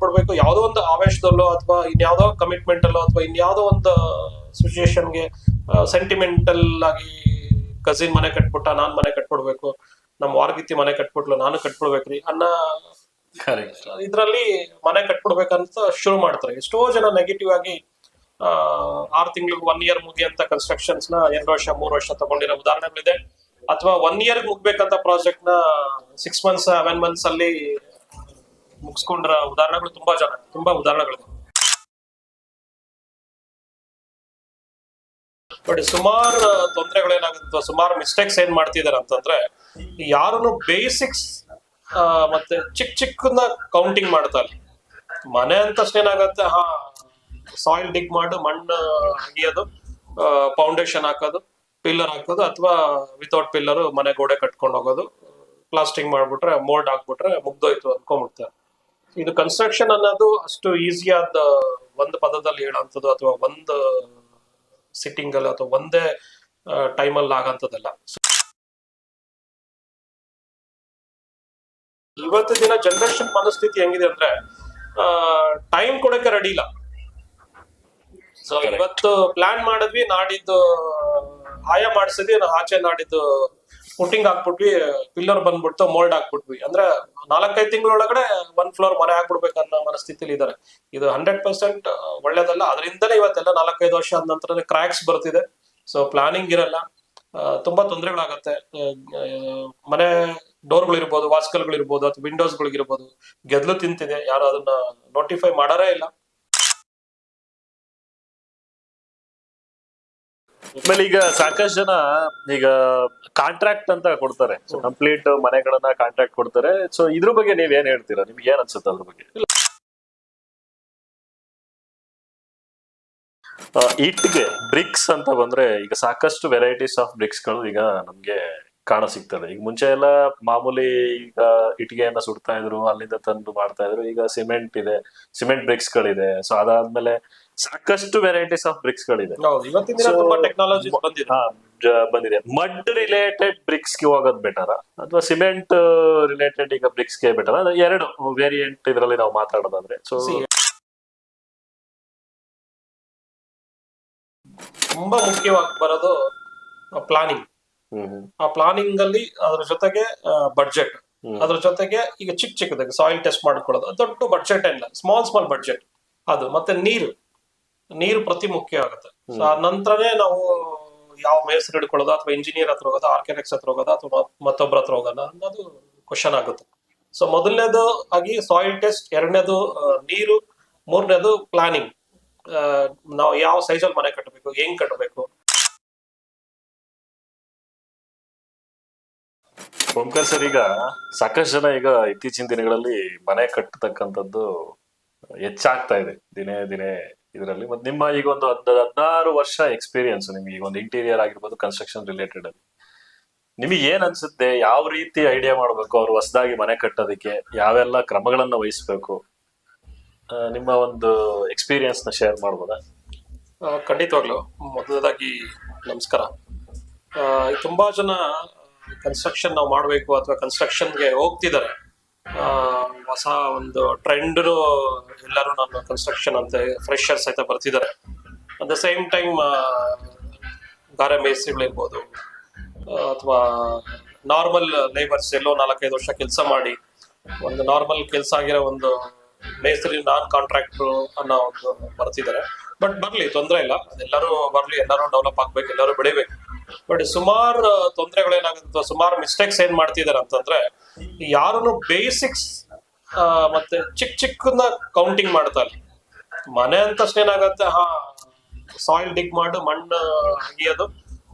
ಕಟ್ಬಿಡ್ಬೇಕು, ಯಾವ್ದೋ ಒಂದು ಆವೇಶದಲ್ಲೋ ಅಥವಾ ಇನ್ಯಾವುದೋ ಕಮಿಟ್ಮೆಂಟ್ ಅಲ್ಲೋ ಅಥವಾ ಇನ್ಯಾವುದೋ ಒಂದು ಸಿಚುಯೇಷನ್ಗೆ ಸೆಂಟಿಮೆಂಟಲ್ ಆಗಿ ಕಸಿನ್ ಮನೆ ಕಟ್ಬಿಟ್ಟ, ನಾನ್ ಮನೆ ಕಟ್ಬಿಡ್ಬೇಕು, ನಮ್ ವಾರ್ಗಿತ್ತಿ ಮನೆ ಕಟ್ಬಿಟ್ಲು ನಾನು ಕಟ್ಬಿಡ್ಬೇಕ್ರಿ ಅನ್ನೋ ಇದ್ರಲ್ಲಿ ಮನೆ ಕಟ್ಬಿಡ್ಬೇಕಂತ ಶುರು ಮಾಡ್ತಾರೆ. ಎಷ್ಟೋ ಜನ ನೆಗೆಟಿವ್ ಆಗಿ 6 ತಿಂಗಳು 1 ಇಯರ್ ಮುಗಿಯಂತ ಕನ್ಸ್ಟ್ರಕ್ಷನ್ಸ್ ನ 2 ವರ್ಷ 3 ವರ್ಷ ತಗೊಂಡಿರೋ ಉದಾಹರಣೆಗಳಿದೆ. ಅಥವಾ 1 ಇಯರ್ ಮುಗ್ಬೇಕಂತ ಪ್ರಾಜೆಕ್ಟ್ ನ 6 ಮಂತ್ಸ್ 7 ಮಂತ್ಸ್ ಅಲ್ಲಿ ಮುಗಿಸ್ಕೊಂಡ್ರ ಉದಾಹರಣೆಗಳು ತುಂಬಾ ಉದಾಹರಣೆಗಳಿದೆ. ಬಟ್ ಸುಮಾರು ತೊಂದರೆಗಳೇನಾಗುತ್ತೆ, ಸುಮಾರು ಮಿಸ್ಟೇಕ್ಸ್ ಏನ್ ಮಾಡ್ತಿದಾರೆ ಅಂತಂದ್ರೆ, ಯಾರನ್ನು ಬೇಸಿಕ್ಸ್ ಮತ್ತೆ ಚಿಕ್ಕನ್ನ ಕೌಂಟಿಂಗ್ ಮಾಡ್ತಾರೆ. ಮನೆ ಅಂತ ಏನಾಗತ್ತೆ, ಸಾಯಿಲ್ ಡಿಗ್ ಮಾಡು, ಮಣ್ಣು ಅಗಿಯೋದು, ಫೌಂಡೇಶನ್ ಹಾಕೋದು, ಪಿಲ್ಲರ್ ಹಾಕೋದು, ಅಥವಾ ವಿತೌಟ್ ಪಿಲ್ಲರ್ ಮನೆ ಗೋಡೆ ಕಟ್ಕೊಂಡು ಹೋಗೋದು, ಪ್ಲಾಸ್ಟಿಂಗ್ ಮಾಡ್ಬಿಟ್ರೆ ಮೋಲ್ಡ್ ಹಾಕ್ಬಿಟ್ರೆ ಮುಗ್ದೋಯ್ತು ಅನ್ಕೊಂಡ್ಬಿಡ್ತಾರೆ. ಇದು ಕನ್ಸ್ಟ್ರಕ್ಷನ್ ಅನ್ನೋದು ಅಷ್ಟು ಈಸಿಯಾದ ಒಂದು ಪದದಲ್ಲಿ ಹೇಳೋಂಥದ್ದು ಅಥವಾ ಒಂದು ಸಿಟ್ಟಿಂಗ್ ಅಲ್ಲಿ ಅಥವಾ ಒಂದೇ ಟೈಮಲ್ಲಿ ಆಗಂತದಲ್ಲ. ಇವತ್ತು ದಿನ ಜನರೇಷನ್ ಮನಸ್ಥಿತಿ ಹೆಂಗಿದೆ ಅಂದ್ರೆ, ಟೈಮ್ ಕೊಡಕ್ಕೆ ರೆಡಿ ಇಲ್ಲ. ಸೊ ಇವತ್ತು ಪ್ಲಾನ್ ಮಾಡಿದ್ವಿ, ನಾಡಿದ್ದು ಆಯ ಮಾಡಿಸಿದ್ವಿ, ಆಚೆ ನಾಡಿದ್ದು ಪುಟ್ಟಿಂಗ್ ಹಾಕ್ಬಿಟ್ವಿ, ಪಿಲ್ಲರ್ ಬಂದ್ಬಿಡ್ತು, ಮೋಲ್ಡ್ ಹಾಕ್ಬಿಟ್ವಿ ಅಂದ್ರೆ 4-5 ತಿಂಗಳೊಳಗಡೆ 1 ಫ್ಲೋರ್ ಮನೆ ಹಾಕ್ಬಿಡ್ಬೇಕು ಅನ್ನೋ ಮನಸ್ಥಿತಿಲಿ ಇದಾರೆ. ಇದು 100% ಒಳ್ಳೇದಲ್ಲ. ಅದರಿಂದಲೇ ಇವತ್ತೆಲ್ಲ 4-5 ವರ್ಷ ಆದ ನಂತರ ಕ್ರ್ಯಾಕ್ಸ್ ಬರ್ತಿದೆ. ಸೊ ಪ್ಲಾನಿಂಗ್ ಇರಲ್ಲ, ತುಂಬಾ ತೊಂದರೆಗಳಾಗತ್ತೆ. ಮನೆ ಡೋರ್ಗಳಿರ್ಬೋದು, ವಾಸ್ಕಲ್ಗಳಿರ್ಬೋದು, ಅಥವಾ ವಿಂಡೋಸ್ಗಳಿಗಿರ್ಬೋದು ಗೆದ್ಲು ತಿಂತಿದೆ, ಯಾರು ಅದನ್ನ ನೋಟಿಫೈ ಮಾಡಾರೇ ಇಲ್ಲ. ಆಮೇಲೆ ಈಗ ಸಾಕಷ್ಟು ಜನ ಈಗ ಕಾಂಟ್ರಾಕ್ಟ್ ಅಂತ ಕೊಡ್ತಾರೆ, ಕಂಪ್ಲೀಟ್ ಮನೆಗಳನ್ನ ಕಾಂಟ್ರಾಕ್ಟ್ ಕೊಡ್ತಾರೆ. ಸೊ ಇದ್ರ ಬಗ್ಗೆ ನೀವ್ ಏನ್ ಹೇಳ್ತೀರಾ? ನಿಮ್ಗೆ ಏನ್ ಅನ್ಸುತ್ತೆ ಅದ್ರ ಬಗ್ಗೆ? ಇಟ್ಗೆ ಬ್ರಿಕ್ಸ್ ಅಂತ ಬಂದ್ರೆ ಈಗ ಸಾಕಷ್ಟು ವೆರೈಟೀಸ್ ಆಫ್ ಬ್ರಿಕ್ಸ್ ಗಳು ಈಗ ನಮ್ಗೆ ಕಾಣ ಸಿಗ್ತದೆ. ಈಗ ಮುಂಚೆ ಎಲ್ಲ ಮಾಮೂಲಿ ಈಗ ಇಟ್ಟಿಗೆಯನ್ನ ಸುಡ್ತಾ ಇದ್ರು, ಅಲ್ಲಿಂದ ತಂದು ಮಾಡ್ತಾ ಇದ್ರು. ಈಗ ಸಿಮೆಂಟ್ ಇದೆ, ಸಿಮೆಂಟ್ ಬ್ರಿಕ್ಸ್ ಗಳಿದೆ. ಸೊ ಅದಾದ್ಮೇಲೆ ಸಾಕಷ್ಟು ವೆರೈಟೀಸ್ ಆಫ್ ಬ್ರಿಕ್ಸ್ ಗಳಿದೆ. ಬಂದಿದೆ. ಮಡ್ ರಿಲೇಟೆಡ್ ಬ್ರಿಕ್ಸ್ ಗೆ ಹೋಗೋದು ಬೆಟರ ಅಥವಾ ಸಿಮೆಂಟ್ ರಿಲೇಟೆಡ್ ಈಗ ಬ್ರಿಕ್ಸ್ ಗೆ ಬೆಟರ? ಎರಡು ವೇರಿಯಂಟ್ ಇದರಲ್ಲಿ ನಾವು ಮಾತಾಡೋದಾದ್ರೆ, ಸೊ ತುಂಬಾ ಮುಖ್ಯವಾಗಿ ಬರೋದು ಪ್ಲಾನಿಂಗ್. ಆ ಪ್ಲಾನಿಂಗ್ ಅಲ್ಲಿ ಅದ್ರ ಜೊತೆಗೆ ಬಡ್ಜೆಟ್, ಅದ್ರ ಜೊತೆಗೆ ಈಗ ಚಿಕ್ಕದಾಗಿ ಸಾಯಿಲ್ ಟೆಸ್ಟ್ ಮಾಡ್ಕೊಳ್ಳೋದು. ದೊಡ್ಡ ಬಡ್ಜೆಟ್ ಇಲ್ಲ, ಸ್ಮಾಲ್ ಬಡ್ಜೆಟ್. ಅದು ಮತ್ತೆ ನೀರು ಪ್ರತಿ ಮುಖ್ಯ ಆಗುತ್ತೆ. ಸೊ ಆ ನಂತರನೇ ನಾವು ಯಾವ ಮೇಸ್ತ್ರಿ ಹಿಡ್ಕೊಳ್ಳೋದು, ಅಥವಾ ಇಂಜಿನಿಯರ್ ಹತ್ರ ಹೋಗೋದು, ಆರ್ಕಿಟೆಕ್ಟ್ಸ್ ಹತ್ರ ಹೋಗೋದು, ಅಥವಾ ಮತ್ತೊಬ್ಬರ ಹತ್ರ ಹೋಗೋಣ ಅನ್ನೋದು ಕ್ವಶನ್ ಆಗುತ್ತೆ. ಸೊ ಮೊದಲನೇದು ಆಗಿ ಸಾಯಿಲ್ ಟೆಸ್ಟ್, ಎರಡನೇದು ನೀರು, ಮೂರನೇದು ಪ್ಲಾನಿಂಗ್. ನಾವು ಯಾವ ಸೈಜಲ್ಲಿ ಮನೆ ಕಟ್ಟಬೇಕು, ಹೆಂಗ್ ಕಟ್ಟಬೇಕು. ಓಂಕಾರ್ ಸರ್, ಈಗ ಸಾಕಷ್ಟು ಜನ ಈಗ ಇತ್ತೀಚಿನ ದಿನಗಳಲ್ಲಿ ಮನೆ ಕಟ್ಟತಕ್ಕಂಥದ್ದು ಹೆಚ್ಚಾಗ್ತಾ ಇದೆ ದಿನೇ ಇದರಲ್ಲಿ. ಮತ್ತೆ ನಿಮ್ಮ ಈಗ ಒಂದು 16 ವರ್ಷ ಎಕ್ಸ್ಪೀರಿಯನ್ಸ್ ನಿಮ್ಗೆ, ಈಗ ಒಂದು ಇಂಟೀರಿಯರ್ ಆಗಿರ್ಬೋದು, ಕನ್ಸ್ಟ್ರಕ್ಷನ್ ರಿಲೇಟೆಡ್ ಅಲ್ಲಿ ನಿಮಗೆ ಏನ್ ಅನ್ಸುತ್ತೆ? ಯಾವ ರೀತಿ ಐಡಿಯಾ ಮಾಡ್ಬೇಕು ಅವ್ರು ಹೊಸದಾಗಿ ಮನೆ ಕಟ್ಟೋದಕ್ಕೆ, ಯಾವೆಲ್ಲ ಕ್ರಮಗಳನ್ನ ವಹಿಸ್ಬೇಕು? ನಿಮ್ಮ ಒಂದು ಎಕ್ಸ್ಪೀರಿಯನ್ಸ್ ನ ಶೇರ್ ಮಾಡ್ಬೋದಾ? ಖಂಡಿತವಾಗ್ಲು. ಮೊದಲದಾಗಿ ನಮಸ್ಕಾರ. ತುಂಬಾ ಜನ ಕನ್ಸ್ಟ್ರಕ್ಷನ್ ನಾವು ಮಾಡ್ಬೇಕು ಅಥವಾ ಕನ್ಸ್ಟ್ರಕ್ಷನ್ಗೆ ಹೋಗ್ತಿದ್ದಾರೆ. ಹೊಸ ಒಂದು ಟ್ರೆಂಡ್ ಎಲ್ಲರೂ ನಾನು ಕನ್ಸ್ಟ್ರಕ್ಷನ್ ಅಂತ ಫ್ರೆಶರ್ಸ್ ಸಹಿತ ಬರ್ತಿದ್ದಾರೆ. ಅಟ್ ದ ಸೇಮ್ ಟೈಮ್ ಗಾರೆ ಮೇಸ್ತ್ರಿಗಳಿರ್ಬೋದು ಅಥವಾ ನಾರ್ಮಲ್ ಲೇಬರ್ಸ್, ಎಲ್ಲೋ 4-5 ವರ್ಷ ಕೆಲಸ ಮಾಡಿ ಒಂದು ನಾರ್ಮಲ್ ಕೆಲಸ ಆಗಿರೋ ಒಂದು ಮೇಸ್ತ್ರಿ ನಾನ್ ಕಾಂಟ್ರಾಕ್ಟ್ರು ಅನ್ನೋ ಒಂದು ಬರ್ತಿದ್ದಾರೆ. ಬಟ್ ಬರ್ಲಿ, ತೊಂದರೆ ಇಲ್ಲ, ಎಲ್ಲರೂ ಬರ್ಲಿ, ಎಲ್ಲರೂ ಡೆವಲಪ್ ಆಗ್ಬೇಕು, ಎಲ್ಲರೂ ಬೆಳಿಬೇಕು. ಬಟ್ ಸುಮಾರು ತೊಂದರೆಗಳೇನಾಗುತ್ತೆ, ಸುಮಾರು ಮಿಸ್ಟೇಕ್ಸ್ ಏನ್ ಮಾಡ್ತಿದಾರೆ ಅಂತಂದ್ರೆ, ಯಾರನ್ನು ಬೇಸಿಕ್ಸ್ ಮತ್ತೆ ಚಿಕ್ಕನ್ನ ಕೌಂಟಿಂಗ್ ಮಾಡ್ತಾರೆ. ಮನೆ ಅಂತ ಏನಾಗತ್ತೆ, ಸಾಯಿಲ್ ಡಿಗ್ ಮಾಡು, ಮಣ್ಣು ಅಗಿಯೋದು,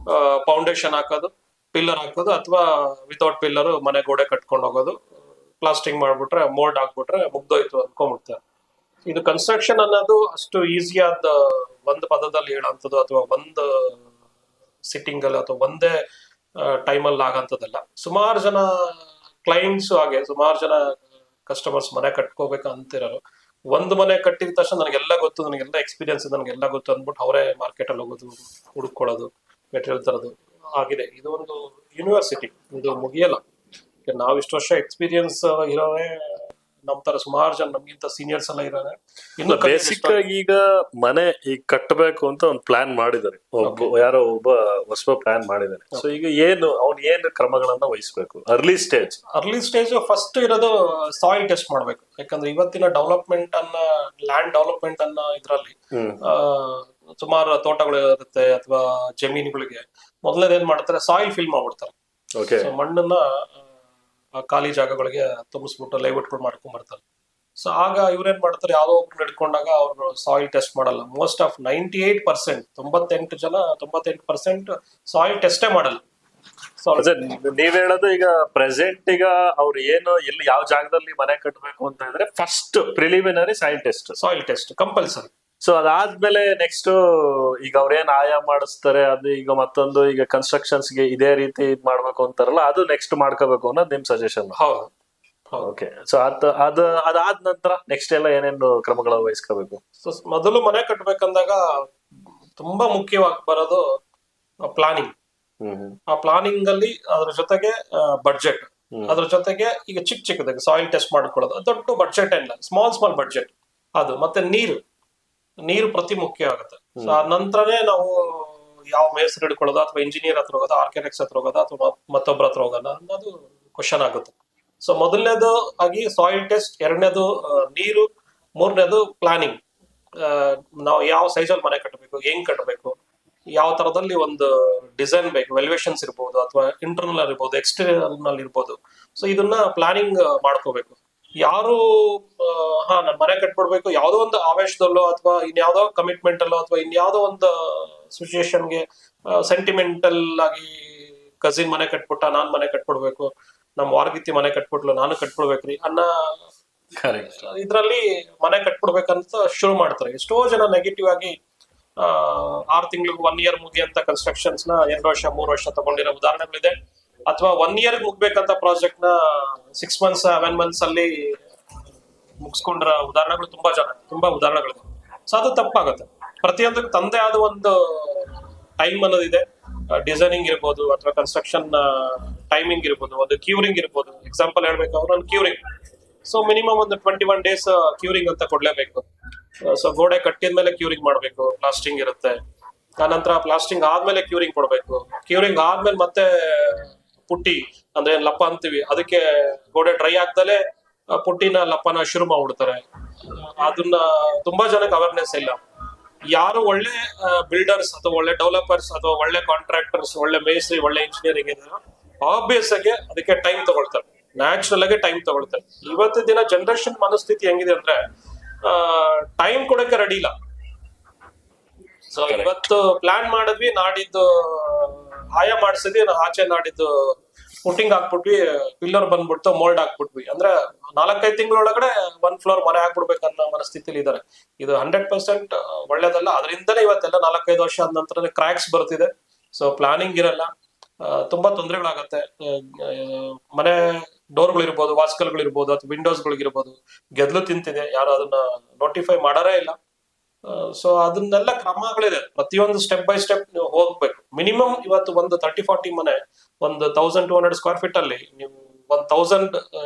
ಫೌಂಡೇಶನ್ ಹಾಕೋದು, ಪಿಲ್ಲರ್ ಹಾಕೋದು, ಅಥವಾ ವಿತೌಟ್ ಪಿಲ್ಲರ್ ಮನೆ ಗೋಡೆ ಕಟ್ಕೊಂಡು ಹೋಗೋದು, ಪ್ಲಾಸ್ಟಿಂಗ್ ಮಾಡ್ಬಿಟ್ರೆ ಮೋಲ್ಡ್ ಹಾಕ್ಬಿಟ್ರೆ ಮುಗ್ದೋಯ್ತು ಅನ್ಕೊಂಡ್ಬಿಡ್ತಾರೆ. ಇದು ಕನ್ಸ್ಟ್ರಕ್ಷನ್ ಅನ್ನೋದು ಅಷ್ಟು ಈಸಿಯಾದ ಒಂದು ಪದದಲ್ಲಿ ಹೇಳೋಂಥದ್ದು ಅಥವಾ ಒಂದು ಸಿಟ್ಟಿಂಗ್ ಅಲ್ಲಿ ಅಥವಾ ಒಂದೇ ಟೈಮಲ್ಲಿ ಆಗಂತದಲ್ಲ. ಸುಮಾರು ಜನ ಕ್ಲೈಂಟ್ಸ್ ಹಾಗೆ ಸುಮಾರು ಜನ ಕಸ್ಟಮರ್ಸ್ ಮನೆ ಕಟ್ಕೋಬೇಕು ಅಂತಿರೋರು, ಒಂದು ಮನೆ ಕಟ್ಟಿದ ತಕ್ಷಣ ನನಗೆಲ್ಲ ಗೊತ್ತು, ನನಗೆಲ್ಲ ಎಕ್ಸ್ಪೀರಿಯನ್ಸ್ ಇದೆ, ನನಗೆಲ್ಲ ಗೊತ್ತು ಅಂದ್ಬಿಟ್ಟು ಅವರೇ ಮಾರ್ಕೆಟ್ ಅಲ್ಲಿ ಹೋಗೋದು, ಹುಡುಕೊಳ್ಳೋದು, ಮೆಟೀರಿಯಲ್ ತರೋದು ಆಗಿದೆ. ಇದು ಒಂದು ಯೂನಿವರ್ಸಿಟಿ, ಇದು ಮುಗಿಯಲ್ಲ. ನಾವು ಇಷ್ಟು ವರ್ಷ ಎಕ್ಸ್ಪೀರಿಯನ್ಸ್ ಇರೋರೇ ನಮ್ ತರ ಸುಮಾರು ಜನ ನಮ್ಗಿಂತ ಸೀನಿಯರ್ಸ್ ಎಲ್ಲ ಇದ್ದಾರೆ. ಬೇಸಿಕ್ ಆಗಿ ಈಗ ಮನೆ ಈಗ ಕಟ್ಟಬೇಕು ಅಂತ ಒಂದು ಪ್ಲಾನ್ ಮಾಡಿದ್ದಾರೆ, ಯಾರೋ ಒಬ್ಬ ಹೊಸಬ ಪ್ಲಾನ್ ಮಾಡಿದ್ದಾನೆ. ಸೊ ಈಗ ಏನು ಕ್ರಮಗಳನ್ನ ವಹಿಸ್ಬೇಕು ಅರ್ಲಿ ಸ್ಟೇಜ್? ಫಸ್ಟ್ ಇರೋದು ಸಾಯಿಲ್ ಟೆಸ್ಟ್ ಮಾಡ್ಬೇಕು. ಯಾಕಂದ್ರೆ ಇವತ್ತಿನ ಡೆವಲಪ್ಮೆಂಟ್ ಲ್ಯಾಂಡ್ ಡೆವಲಪ್ಮೆಂಟ್ ಇದ್ರಲ್ಲಿ ಸುಮಾರು ತೋಟಗಳು ಇರುತ್ತೆ ಅಥವಾ ಜಮೀನುಗಳಿಗೆ ಮೊದಲನೇದು ಏನ್ ಮಾಡ್ತಾರೆ, ಸಾಯಿಲ್ ಫಿಲ್ ಮಾಡ್ಬಿಡ್ತಾರೆ. ಮಣ್ಣನ್ನ ಖಾಲಿ ಜಾಗಗಳಿಗೆ ತುಂಬಿಸ್ಬಿಟ್ಟು ಲೇಔಟ್ಗಳು ಮಾಡ್ಕೊಂಡ್ ಬರ್ತಾರೆ. ಸೊ ಆಗ ಇವ್ರೇನ್ ಮಾಡ್ತಾರೆ, ಯಾವ್ದೋ ಒಬ್ರು ನಡ್ಕೊಂಡಾಗ ಅವ್ರು ಸಾಯಿಲ್ ಟೆಸ್ಟ್ ಮಾಡಲ್ಲ. ಮೋಸ್ಟ್ ಆಫ್ 98%, 98% ಸಾಯಿಲ್ ಟೆಸ್ಟೇ ಮಾಡಲ್ಲ. ನೀವ್ ಹೇಳೋದು ಈಗ ಪ್ರೆಸೆಂಟ್ ಈಗ ಅವ್ರು ಎಲ್ಲಿ ಯಾವ ಜಾಗದಲ್ಲಿ ಮನೆ ಕಟ್ಟಬೇಕು ಅಂತ ಇದ್ರೆ first preliminary soil test compulsory. So ಅದಾದ್ಮೇಲೆ ನೆಕ್ಸ್ಟ್ ಈಗ ಅವ್ರೇನ್ ಆಯಾ ಮಾಡಿಸ್ತಾರೆ, ಅದು ಈಗ ಮತ್ತೊಂದು ಈಗ ಕನ್ಸ್ಟ್ರಕ್ಷನ್ಸ್ ಗೆ ಇದೇ ರೀತಿ ಮಾಡ್ಬೇಕು ಅಂತಾರಲ್ಲ, ಅದು ನೆಕ್ಸ್ಟ್ ಮಾಡ್ಕೋಬೇಕು ಅನ್ನೋದು ನಿಮ್ ಸಜೆಷನ್? ಹೌದು. ಓಕೆ. ಸೊ ಅದಾದ ನಂತರ ನೆಕ್ಸ್ಟ್ ಎಲ್ಲ ಏನೇನು ಕ್ರಮಗಳ ವಹಿಸ್ಕೋಬೇಕು? ಸೊ ಮೊದಲು ಮನೆ ಕಟ್ಟಬೇಕಂದಾಗ ತುಂಬಾ ಮುಖ್ಯವಾಗಿ ಬರೋದು ಪ್ಲಾನಿಂಗ್. ಆ ಪ್ಲಾನಿಂಗ್ ಅಲ್ಲಿ ಅದ್ರ ಜೊತೆಗೆ ಬಡ್ಜೆಟ್, ಅದ್ರ ಜೊತೆಗೆ ಈಗ ಚಿಕ್ಕದಾಗಿ ಸಾಯಿಲ್ ಟೆಸ್ಟ್ ಮಾಡ್ಕೊಳ್ಳೋದು. ದೊಡ್ಡ ಬಡ್ಜೆಟ್ ಇಲ್ಲ, ಸ್ಮಾಲ್ ಬಡ್ಜೆಟ್. ಅದು ಮತ್ತೆ ನೀರು ಪ್ರತಿ ಮುಖ್ಯ ಆಗುತ್ತೆ. ಸೊ ಆ ನಂತರನೇ ನಾವು ಯಾವ ಮೇಸ್ತ್ರಿ ಹಿಡ್ಕೊಳ್ಳೋದು ಅಥವಾ ಇಂಜಿನಿಯರ್ ಹತ್ರ ಹೋಗೋದು, ಆರ್ಕಿಟೆಕ್ಟ್ಸ್ ಹತ್ರ ಹೋಗೋದು ಅಥವಾ ಮತ್ತೊಬ್ಬರ ಹತ್ರ ಹೋಗೋಣ ಅನ್ನೋದು ಕ್ವಶನ್ ಆಗುತ್ತೆ. ಸೊ ಮೊದಲನೇದು ಆಗಿ ಸಾಯಿಲ್ ಟೆಸ್ಟ್, ಎರಡನೇದು ನೀರು, ಮೂರನೇದು ಪ್ಲಾನಿಂಗ್. ನಾವು ಯಾವ ಸೈಜಲ್ಲಿ ಮನೆ ಕಟ್ಟಬೇಕು, ಹೆಂಗ್ ಕಟ್ಟಬೇಕು, ಯಾವ ತರದಲ್ಲಿ ಒಂದು ಡಿಸೈನ್ ಬೇಕು, ವೆಲ್ಯುವೇಷನ್ಸ್ ಇರ್ಬೋದು ಅಥವಾ ಇಂಟರ್ನಲ್ ಇರ್ಬೋದು, ಎಕ್ಸ್ಟೀರಿಯರ್ ನಲ್ಲಿ ಇರ್ಬೋದು. ಸೊ ಇದನ್ನ ಪ್ಲಾನಿಂಗ್ ಮಾಡ್ಕೋಬೇಕು. ಯಾರು ನಾನು ಮನೆ ಕಟ್ಬಿಡ್ಬೇಕು ಯಾವ್ದೋ ಒಂದು ಆವೇಶದಲ್ಲೋ ಅಥವಾ ಇನ್ಯಾವುದೋ ಕಮಿಟ್ಮೆಂಟ್ ಅಲ್ಲೋ ಅಥವಾ ಇನ್ಯಾವುದೋ ಒಂದು ಸಿಚುಯೇಷನ್ಗೆ ಸೆಂಟಿಮೆಂಟಲ್ ಆಗಿ ಕಸಿನ್ ಮನೆ ಕಟ್ಬಿಟ್ಟ, ನಾನ್ ಮನೆ ಕಟ್ಬಿಡ್ಬೇಕು, ನಮ್ ವಾರ್ಗಿತ್ತಿ ಮನೆ ಕಟ್ಬಿಟ್ಲು ನಾನು ಕಟ್ಬಿಡ್ಬೇಕ್ರಿ ಇದ್ರಲ್ಲಿ ಮನೆ ಕಟ್ಬಿಡ್ಬೇಕಂತ ಶುರು ಮಾಡ್ತಾರೆ. ಎಷ್ಟೋ ಜನ ನೆಗೆಟಿವ್ ಆಗಿ 6 ತಿಂಗಳಿಗೆ 1 ಇಯರ್ ಮುಗಿಯಂತ ಕನ್ಸ್ಟ್ರಕ್ಷನ್ಸ್ ನ 2 ವರ್ಷ 3 ವರ್ಷ ತಗೊಂಡಿರೋ ಉದಾಹರಣೆಗಳಿದೆ. ಅಥವಾ 1 ಇಯರ್ ಮುಗ್ಬೇಕಂತ ಪ್ರಾಜೆಕ್ಟ್ ನ 6 ಮಂತ್ಸ್ 7 ಮಂತ್ಸ್ ಅಲ್ಲಿ ಮುಗಿಸ್ಕೊಂಡ್ರ ಉದಾಹರಣೆಗಳು ತುಂಬಾ ಉದಾಹರಣೆಗಳಿದೆ. ಸೊ ಅದು ತಪ್ಪಾಗುತ್ತೆ. ಪ್ರತಿಯೊಂದಕ್ಕೆ ತಂದೆ ಆದ ಒಂದು ಟೈಮ್ ಅನ್ನೋದಿದೆ. ಡಿಸೈನಿಂಗ್ ಇರ್ಬೋದು ಅಥವಾ ಕನ್ಸ್ಟ್ರಕ್ಷನ್ ಟೈಮಿಂಗ್ ಇರ್ಬೋದು, ಒಂದು ಕ್ಯೂರಿಂಗ್ ಇರ್ಬೋದು. ಎಕ್ಸಾಂಪಲ್ ಹೇಳ್ಬೇಕಾದ್ರೆ ಒಂದು ಕ್ಯೂರಿಂಗ್, ಸೊ ಮಿನಿಮಮ್ ಒಂದು 21 ಡೇಸ್ ಕ್ಯೂರಿಂಗ್ ಅಂತ ಕೊಡ್ಲೇಬೇಕು. ಸೊ ಗೋಡೆ ಕಟ್ಟಿದ್ಮೇಲೆ ಕ್ಯೂರಿಂಗ್ ಮಾಡ್ಬೇಕು, ಪ್ಲಾಸ್ಟಿಂಗ್ ಇರುತ್ತೆ. ಆನಂತರ ಪ್ಲಾಸ್ಟಿಂಗ್ ಆದ್ಮೇಲೆ ಕ್ಯೂರಿಂಗ್ ಕೊಡ್ಬೇಕು. ಕ್ಯೂರಿಂಗ್ ಆದ್ಮೇಲೆ ಮತ್ತೆ ಪುಟ್ಟಿ ಅಂದ್ರೆ ಲಪ್ಪ ಅಂತೀವಿ, ಅದಕ್ಕೆ ಗೋಡೆ ಡ್ರೈ ಆಗ್ದಲೆ ಪುಟ್ಟಿನ ಲಪ್ಪನ ಶುರು ಮಾಡ್ಬಿಡ್ತಾರೆ. ಅದನ್ನ ತುಂಬಾ ಜನಕ್ಕೆ ಅವೇರ್ನೆಸ್ ಇಲ್ಲ. ಯಾರು ಒಳ್ಳೆ ಬಿಲ್ಡರ್ಸ್ ಅಥವಾ ಒಳ್ಳೆ ಡೆವಲಪರ್ಸ್ ಅಥವಾ ಒಳ್ಳೆ ಕಾಂಟ್ರಾಕ್ಟರ್ಸ್, ಒಳ್ಳೆ ಮೇಸ್ತ್ರಿ, ಒಳ್ಳೆ ಇಂಜಿನಿಯರಿಂಗ್ ಇದ್ದಾರೆ, ಆಬ್ವಿಯಸ್ ಆಗಿ ಅದಕ್ಕೆ ಟೈಮ್ ತಗೊಳ್ತಾರೆ, ನ್ಯಾಚುರಲ್ ಆಗಿ ಟೈಮ್ ತಗೊಳ್ತಾರೆ. ಇವತ್ತಿನ ದಿನ ಜನರೇಷನ್ ಮನಸ್ಥಿತಿ ಹೆಂಗಿದೆ ಅಂದ್ರೆ ಟೈಮ್ ಕೊಡಕ್ಕೆ ರೆಡಿ ಇಲ್ಲ. ಸೊ ಇವತ್ತು ಪ್ಲಾನ್ ಮಾಡಿದ್ವಿ, ನಾಡಿದ್ದು ಆಯಾ ಮಾಡಿಸಿದ್ವಿ, ಆಚೆ ನಾಡಿದ್ದು ಪುಟ್ಟಿಂಗ್ ಹಾಕ್ಬಿಟ್ವಿ, ಪಿಲ್ಲರ್ ಬಂದ್ಬಿಡ್ತು, ಮೋಲ್ಡ್ ಹಾಕ್ಬಿಟ್ವಿ. ಅಂದ್ರೆ 4-5 ತಿಂಗಳೊಳಗಡೆ 1 ಫ್ಲೋರ್ ಮನೆ ಹಾಕ್ಬಿಡ್ಬೇಕನ್ನೋ ಮನಸ್ಥಿತಿಲಿ ಇದ್ದಾರೆ. ಇದು 100% ಒಳ್ಳೇದಲ್ಲ. ಅದರಿಂದಲೇ ಇವತ್ತೆಲ್ಲ 4-5 ವರ್ಷ ಆದ ನಂತರ ಕ್ರ್ಯಾಕ್ಸ್ ಬರ್ತಿದೆ. ಸೊ ಪ್ಲಾನಿಂಗ್ ಇರಲ್ಲ, ತುಂಬಾ ತೊಂದರೆಗಳಾಗತ್ತೆ. ಮನೆ ಡೋರ್ಗಳಿರ್ಬೋದು, ವಾಸ್ಕಲ್ಗಳಿರ್ಬೋದು ಅಥವಾ ವಿಂಡೋಸ್ಗಳಿಗಿರ್ಬೋದು ಗೆದ್ಲು ತಿಂತಿದೆ, ಯಾರು ಅದನ್ನ ನೋಟಿಫೈ ಮಾಡಾರೇ ಇಲ್ಲ. ಸೊ ಅದನ್ನೆಲ್ಲ ಕ್ರಮಗಳಿದೆ. ಪ್ರತಿಯೊಂದು ಸ್ಟೆಪ್ ಬೈ ಸ್ಟೆಪ್ ನೀವು ಹೋಗ್ಬೇಕು. ಮಿನಿಮಮ್ ಇವತ್ತು ಒಂದು 30-40 ಮನೆ ಒಂದು 1200 ಸ್ಕ್ವೇರ್ ಫೀಟ್ ಅಲ್ಲಿ ನೀವು 1000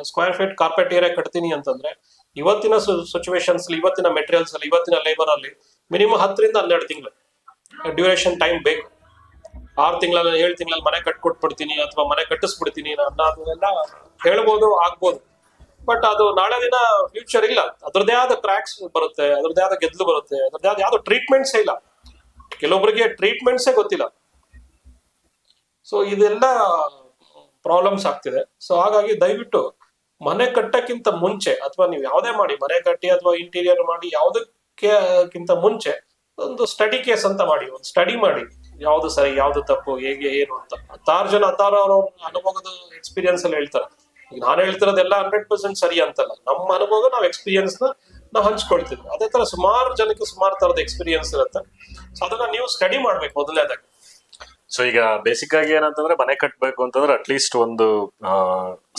ಸ್ಕ್ವೇರ್ ಫೀಟ್ ಕಾರ್ಪೆಟ್ ಏರಿಯಾ ಕಟ್ತೀನಿ ಅಂತಂದ್ರೆ ಇವತ್ತಿನ ಸಿಚುವೇಶನ್ಸ್, ಇವತ್ತಿನ ಮೆಟೀರಿಯಲ್ಸ್ ಅಲ್ಲಿ, ಇವತ್ತಿನ ಲೇಬರ್ ಅಲ್ಲಿ ಮಿನಿಮಮ್ 10ರಿಂದ 12 ತಿಂಗಳು ಡ್ಯೂರೇಷನ್ ಟೈಮ್ ಬೇಕು. 6 ತಿಂಗಳಲ್ಲಿ 7 ತಿಂಗಳಲ್ಲಿ ಮನೆ ಕಟ್ಕೊಟ್ಬಿಡ್ತೀನಿ ಅಥವಾ ಮನೆ ಕಟ್ಟಿಸ್ಬಿಡ್ತೀನಿ ಅನ್ನೋದನ್ನೆಲ್ಲ ಹೇಳ್ಬೋದು, ಆಗ್ಬೋದು. ಬಟ್ ಅದು ನಾಳೆ ದಿನ ಫ್ಯೂಚರ್ ಇಲ್ಲ. ಅದ್ರದ್ದೇ ಆದ ಕ್ರ್ಯಾಕ್ಸ್ ಬರುತ್ತೆ, ಅದ್ರದ್ದೇ ಆದ ಗೆದ್ಲು ಬರುತ್ತೆ, ಅದ್ರದ್ದೇ ಆದ ಯಾವ್ದು ಟ್ರೀಟ್ಮೆಂಟ್ಸೇ ಇಲ್ಲ. ಕೆಲವೊಬ್ಬರಿಗೆ ಟ್ರೀಟ್ಮೆಂಟ್ಸೇ ಗೊತ್ತಿಲ್ಲ. ಸೊ ಇದೆಲ್ಲ ಪ್ರಾಬ್ಲಮ್ಸ್ ಆಗ್ತಿದೆ. ಸೊ ಹಾಗಾಗಿ ದಯವಿಟ್ಟು ಮನೆ ಕಟ್ಟಕ್ಕಿಂತ ಮುಂಚೆ ಅಥವಾ ನೀವು ಯಾವ್ದೇ ಮಾಡಿ, ಮನೆ ಕಟ್ಟಿ ಅಥವಾ ಇಂಟೀರಿಯರ್ ಮಾಡಿ, ಯಾವ್ದಕ್ಕಿಂತ ಮುಂಚೆ ಒಂದು ಸ್ಟಡಿ ಕೇಸ್ ಅಂತ ಮಾಡಿ, ಒಂದು ಸ್ಟಡಿ ಮಾಡಿ, ಯಾವ್ದು ಸರಿ ಯಾವ್ದು ತಪ್ಪು, ಹೇಗೆ ಏನು ಅಂತ. 6 ಜನ ಅವ್ರ ಅನುಭವದ ಎಕ್ಸ್ಪೀರಿಯನ್ಸ್ ಅಲ್ಲಿ ಹೇಳ್ತಾರೆ. ಈಗ ನಾನು ಹೇಳ್ತಿರೋದೆಲ್ಲ 100% ಸರಿ ಅಂತಲ್ಲ. ನಮ್ಮ ಅನುಭವ, ನಾವು ಎಕ್ಸ್ಪೀರಿಯನ್ಸ್ ನಾವು ಹಂಚ್ಕೊಳ್ತೀವಿ. ಅದೇ ತರ ಸುಮಾರು ಜನಕ್ಕೆ ಸುಮಾರು ತರದ ಎಕ್ಸ್ಪೀರಿಯನ್ಸ್ ಇರುತ್ತೆ. ಸೊ ಅದನ್ನ ನೀವು ಸ್ಟಡಿ ಮಾಡ್ಬೇಕು ಮೊದಲನೇದಾಗಿ. ಸೊ ಈಗ ಬೇಸಿಕ್ ಆಗಿ ಏನಂತಂದ್ರೆ ಮನೆ ಕಟ್ಟಬೇಕು ಅಂತಂದ್ರೆ ಅಟ್ಲೀಸ್ಟ್ ಒಂದು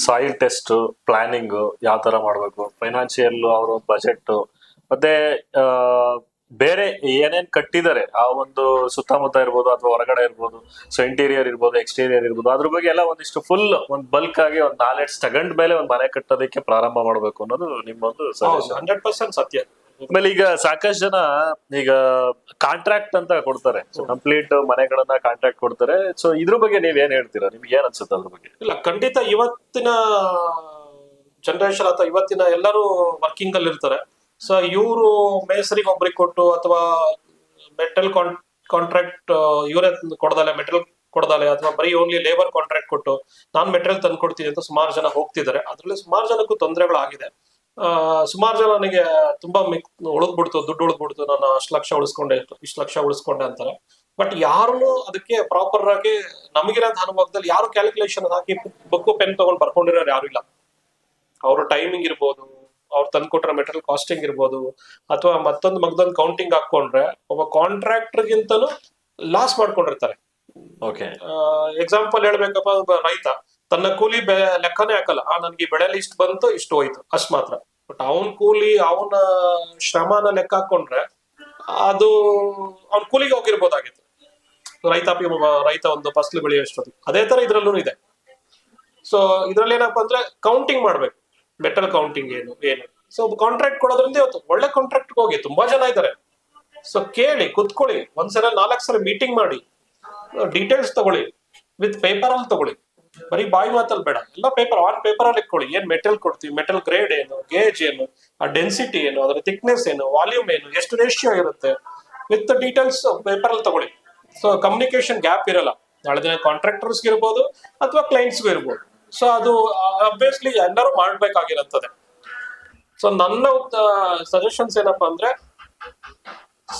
ಸಾಯಿಲ್ ಟೆಸ್ಟ್, ಪ್ಲಾನಿಂಗ್ ಯಾವ ತರ ಮಾಡ್ಬೇಕು, ಫೈನಾನ್ಷಿಯಲ್ ಅವ್ರ ಬಜೆಟ್, ಮತ್ತೆ ಬೇರೆ ಏನೇನ್ ಕಟ್ಟಿದ್ದಾರೆ ಆ ಒಂದು ಸುತ್ತಮುತ್ತ ಇರ್ಬೋದು ಅಥವಾ ಹೊರಗಡೆ ಇರ್ಬೋದು, ಸೊ ಇಂಟೀರಿಯರ್ ಇರ್ಬೋದು, ಎಕ್ಸ್ಟೀರಿಯರ್ ಇರ್ಬೋದು, ಅದ್ರ ಬಗ್ಗೆ ಎಲ್ಲ ಒಂದಿಷ್ಟು ಫುಲ್ ಒಂದ್ ಬಲ್ಕ್ ಆಗಿ ಒಂದ್ ನಾಲೆಡ್ಜ್ ತಗೊಂಡ್ ಮೇಲೆ ಒಂದ್ ಮನೆ ಕಟ್ಟೋದಕ್ಕೆ ಪ್ರಾರಂಭ ಮಾಡ್ಬೇಕು ಅನ್ನೋದು ನಿಮ್ಮೊಂದು ಹೌದು, ಸಜೆಷನ್. 100% ಸತ್ಯ. ಆಮೇಲೆ ಈಗ ಸಾಕಷ್ಟು ಜನ ಈಗ ಕಾಂಟ್ರಾಕ್ಟ್ ಅಂತ ಕೊಡ್ತಾರೆ, ಸೊ ಕಂಪ್ಲೀಟ್ ಮನೆಗಳನ್ನ ಕಾಂಟ್ರಾಕ್ಟ್ ಕೊಡ್ತಾರೆ. ಸೊ ಇದ್ರ ಬಗ್ಗೆ ನೀವ್ ಏನ್ ಹೇಳ್ತೀರಾ? ನಿಮ್ಗೆ ಏನ್ ಅನ್ಸುತ್ತೆ ಅದ್ರ ಬಗ್ಗೆ? ಇಲ್ಲ, ಖಂಡಿತ ಇವತ್ತಿನ ಜನರೇಷನ್ ಅಥವಾ ಇವತ್ತಿನ ಎಲ್ಲರೂ ವರ್ಕಿಂಗ್ ಅಲ್ಲಿ ಇರ್ತಾರೆ. ಸೊ ಇವರು ಮೇಸರಿಗೆ ಒಬ್ರಿಗೆ ಕೊಟ್ಟು ಅಥವಾ ಮೆಟಲ್ ಕಾಂಟ್ರಾಕ್ಟ್ ಇವರೇ ಕೊಡದಲೆ, ಮೆಟಲ್ ಕೊಡದಲೆ, ಅಥವಾ ಬರೀ ಓನ್ಲಿ ಲೇಬರ್ ಕಾಂಟ್ರಾಕ್ಟ್ ಕೊಟ್ಟು ನಾನ್ ಮೆಟೀರಿಯಲ್ ತಂದು ಕೊಡ್ತೀನಿ ಅಂತ ಸುಮಾರು ಜನ ಹೋಗ್ತಿದ್ದಾರೆ. ಅದ್ರಲ್ಲಿ ಸುಮಾರು ಜನಕ್ಕೂ ತೊಂದರೆಗಳಾಗಿದೆ. ಸುಮಾರು ಜನ ನನಗೆ ತುಂಬಾ ಉಳಿದ್ಬಿಡ್ತು, ದುಡ್ಡು ಉಳಿದ್ಬಿಡ್ತು, ನಾನು ಅಷ್ಟು ಲಕ್ಷ ಉಳಿಸ್ಕೊಂಡೆ, ಇಷ್ಟು ಲಕ್ಷ ಉಳಿಸ್ಕೊಂಡೆ ಅಂತಾರೆ. ಬಟ್ ಯಾರು ಅದಕ್ಕೆ ಪ್ರಾಪರ್ ಆಗಿ ನಮಗಿರೋಂಥ ಅನುಭವದಲ್ಲಿ ಯಾರು ಕ್ಯಾಲ್ಕುಲೇಷನ್ ಹಾಕಿ ಬುಕ್ಕು ಪೆನ್ ತಗೊಂಡು ಬರ್ಕೊಂಡಿರೋರು ಯಾರು ಇಲ್ಲ. ಅವ್ರ ಟೈಮಿಂಗ್ ಇರ್ಬೋದು, ಅವ್ರು ತಂದ್ಕೊಟ್ರೆ ಮೆಟೀರಿಯಲ್ ಕಾಸ್ಟಿಂಗ್ ಇರ್ಬೋದು, ಅಥವಾ ಮಗದೊಂದು ಕೌಂಟಿಂಗ್ ಹಾಕೊಂಡ್ರೆ ಒಬ್ಬ ಕಾಂಟ್ರಾಕ್ಟರ್ಗಿಂತಲೂ ಲಾಸ್ ಮಾಡ್ಕೊಂಡಿರ್ತಾರೆ. ಓಕೆ, ಎಕ್ಸಾಂಪಲ್ ಹೇಳ್ಬೇಕಪ್ಪ, ಒಬ್ಬ ರೈತ ತನ್ನ ಕೂಲಿ ಲೆಕ್ಕನೇ ಹಾಕಲ್ಲ. ನನ್ಗೆ ಈ ಬೆಳೆಯಲ್ಲಿ ಇಷ್ಟು ಬಂತು, ಇಷ್ಟು ಹೋಯ್ತು, ಅಷ್ಟ್ ಮಾತ್ರ. ಬಟ್ ಅವನ್ ಕೂಲಿ, ಅವನ ಶ್ರಮನ ಲೆಕ್ಕ ಹಾಕೊಂಡ್ರೆ ಅದು ಅವ್ನ ಕೂಲಿಗೆ ಹೋಗಿರ್ಬೋದಾಗಿತ್ತು. ರೈತ ಒಂದು ಫಸಲು ಬೆಳೆಯೋಷ್ಟೊತ್ತು. ಅದೇ ತರ ಇದ್ರಲ್ಲೂ ಇದೆ. ಸೊ ಇದ್ರಲ್ಲಿ ಏನಪ್ಪಾ ಅಂದ್ರೆ ಕೌಂಟಿಂಗ್ ಮಾಡ್ಬೇಕು, ಮೆಟಲ್ ಕೌಂಟಿಂಗ್ ಏನು. ಸೊ ಕಾಂಟ್ರಾಕ್ಟ್ ಕೊಡೋದ್ರಿಂದ ಇವತ್ತು ಒಳ್ಳೆ ಕಾಂಟ್ರಾಕ್ಟ್ ಹೋಗಿ ತುಂಬಾ ಜನ ಇದ್ದಾರೆ. ಸೊ ಕೇಳಿ, ಕುತ್ಕೊಳ್ಳಿ, ಒಂದ್ಸಲ 4 ಸಲ ಮೀಟಿಂಗ್ ಮಾಡಿ, ಡೀಟೇಲ್ಸ್ ತಗೊಳ್ಳಿ, ವಿತ್ ಪೇಪರ್ ಅಲ್ಲಿ ತಗೊಳ್ಳಿ, ಬರೀ ಬಾಯಿ ಮಾತಲ್ಲಿ ಬೇಡ. ಎಲ್ಲ ಆನ್ ಪೇಪರ್ ಅಲ್ಲಿ ಇಟ್ಕೊಳ್ಳಿ. ಏನ್ ಮೆಟಲ್ ಕೊಡ್ತೀವಿ, ಮೆಟಲ್ ಗ್ರೇಡ್ ಏನು, ಗೇಜ್ ಏನು, ಆ ಡೆನ್ಸಿಟಿ ಏನು, ಅದರ ಥಿಕ್ನೆಸ್ ಏನು, ವಾಲ್ಯೂಮ್ ಏನು, ಎಷ್ಟು ರೇಷಿಯೋ ಇರುತ್ತೆ, ವಿತ್ ಡೀಟೇಲ್ಸ್ ಪೇಪರ್ ಅಲ್ಲಿ ತಗೊಳ್ಳಿ. ಸೊ ಕಮ್ಯುನಿಕೇಶನ್ ಗ್ಯಾಪ್ ಇರಲ್ಲ. ನಾಳೆ ದಿನ ಕಾಂಟ್ರಾಕ್ಟರ್ಸ್ ಇರ್ಬೋದು ಅಥವಾ ಕ್ಲೈಂಟ್ಸ್ಗೂ ಇರ್ಬೋದು. ಸೊ ಅದು ಅಬ್ವಿಯಸ್ಲಿ ಎಲ್ಲರೂ ಮಾಡ್ಬೇಕಾಗಿರತ್ತದೆ. ಸೊ ನನ್ನ ಸಜೆಷನ್ಸ್ ಏನಪ್ಪಾ ಅಂದ್ರೆ,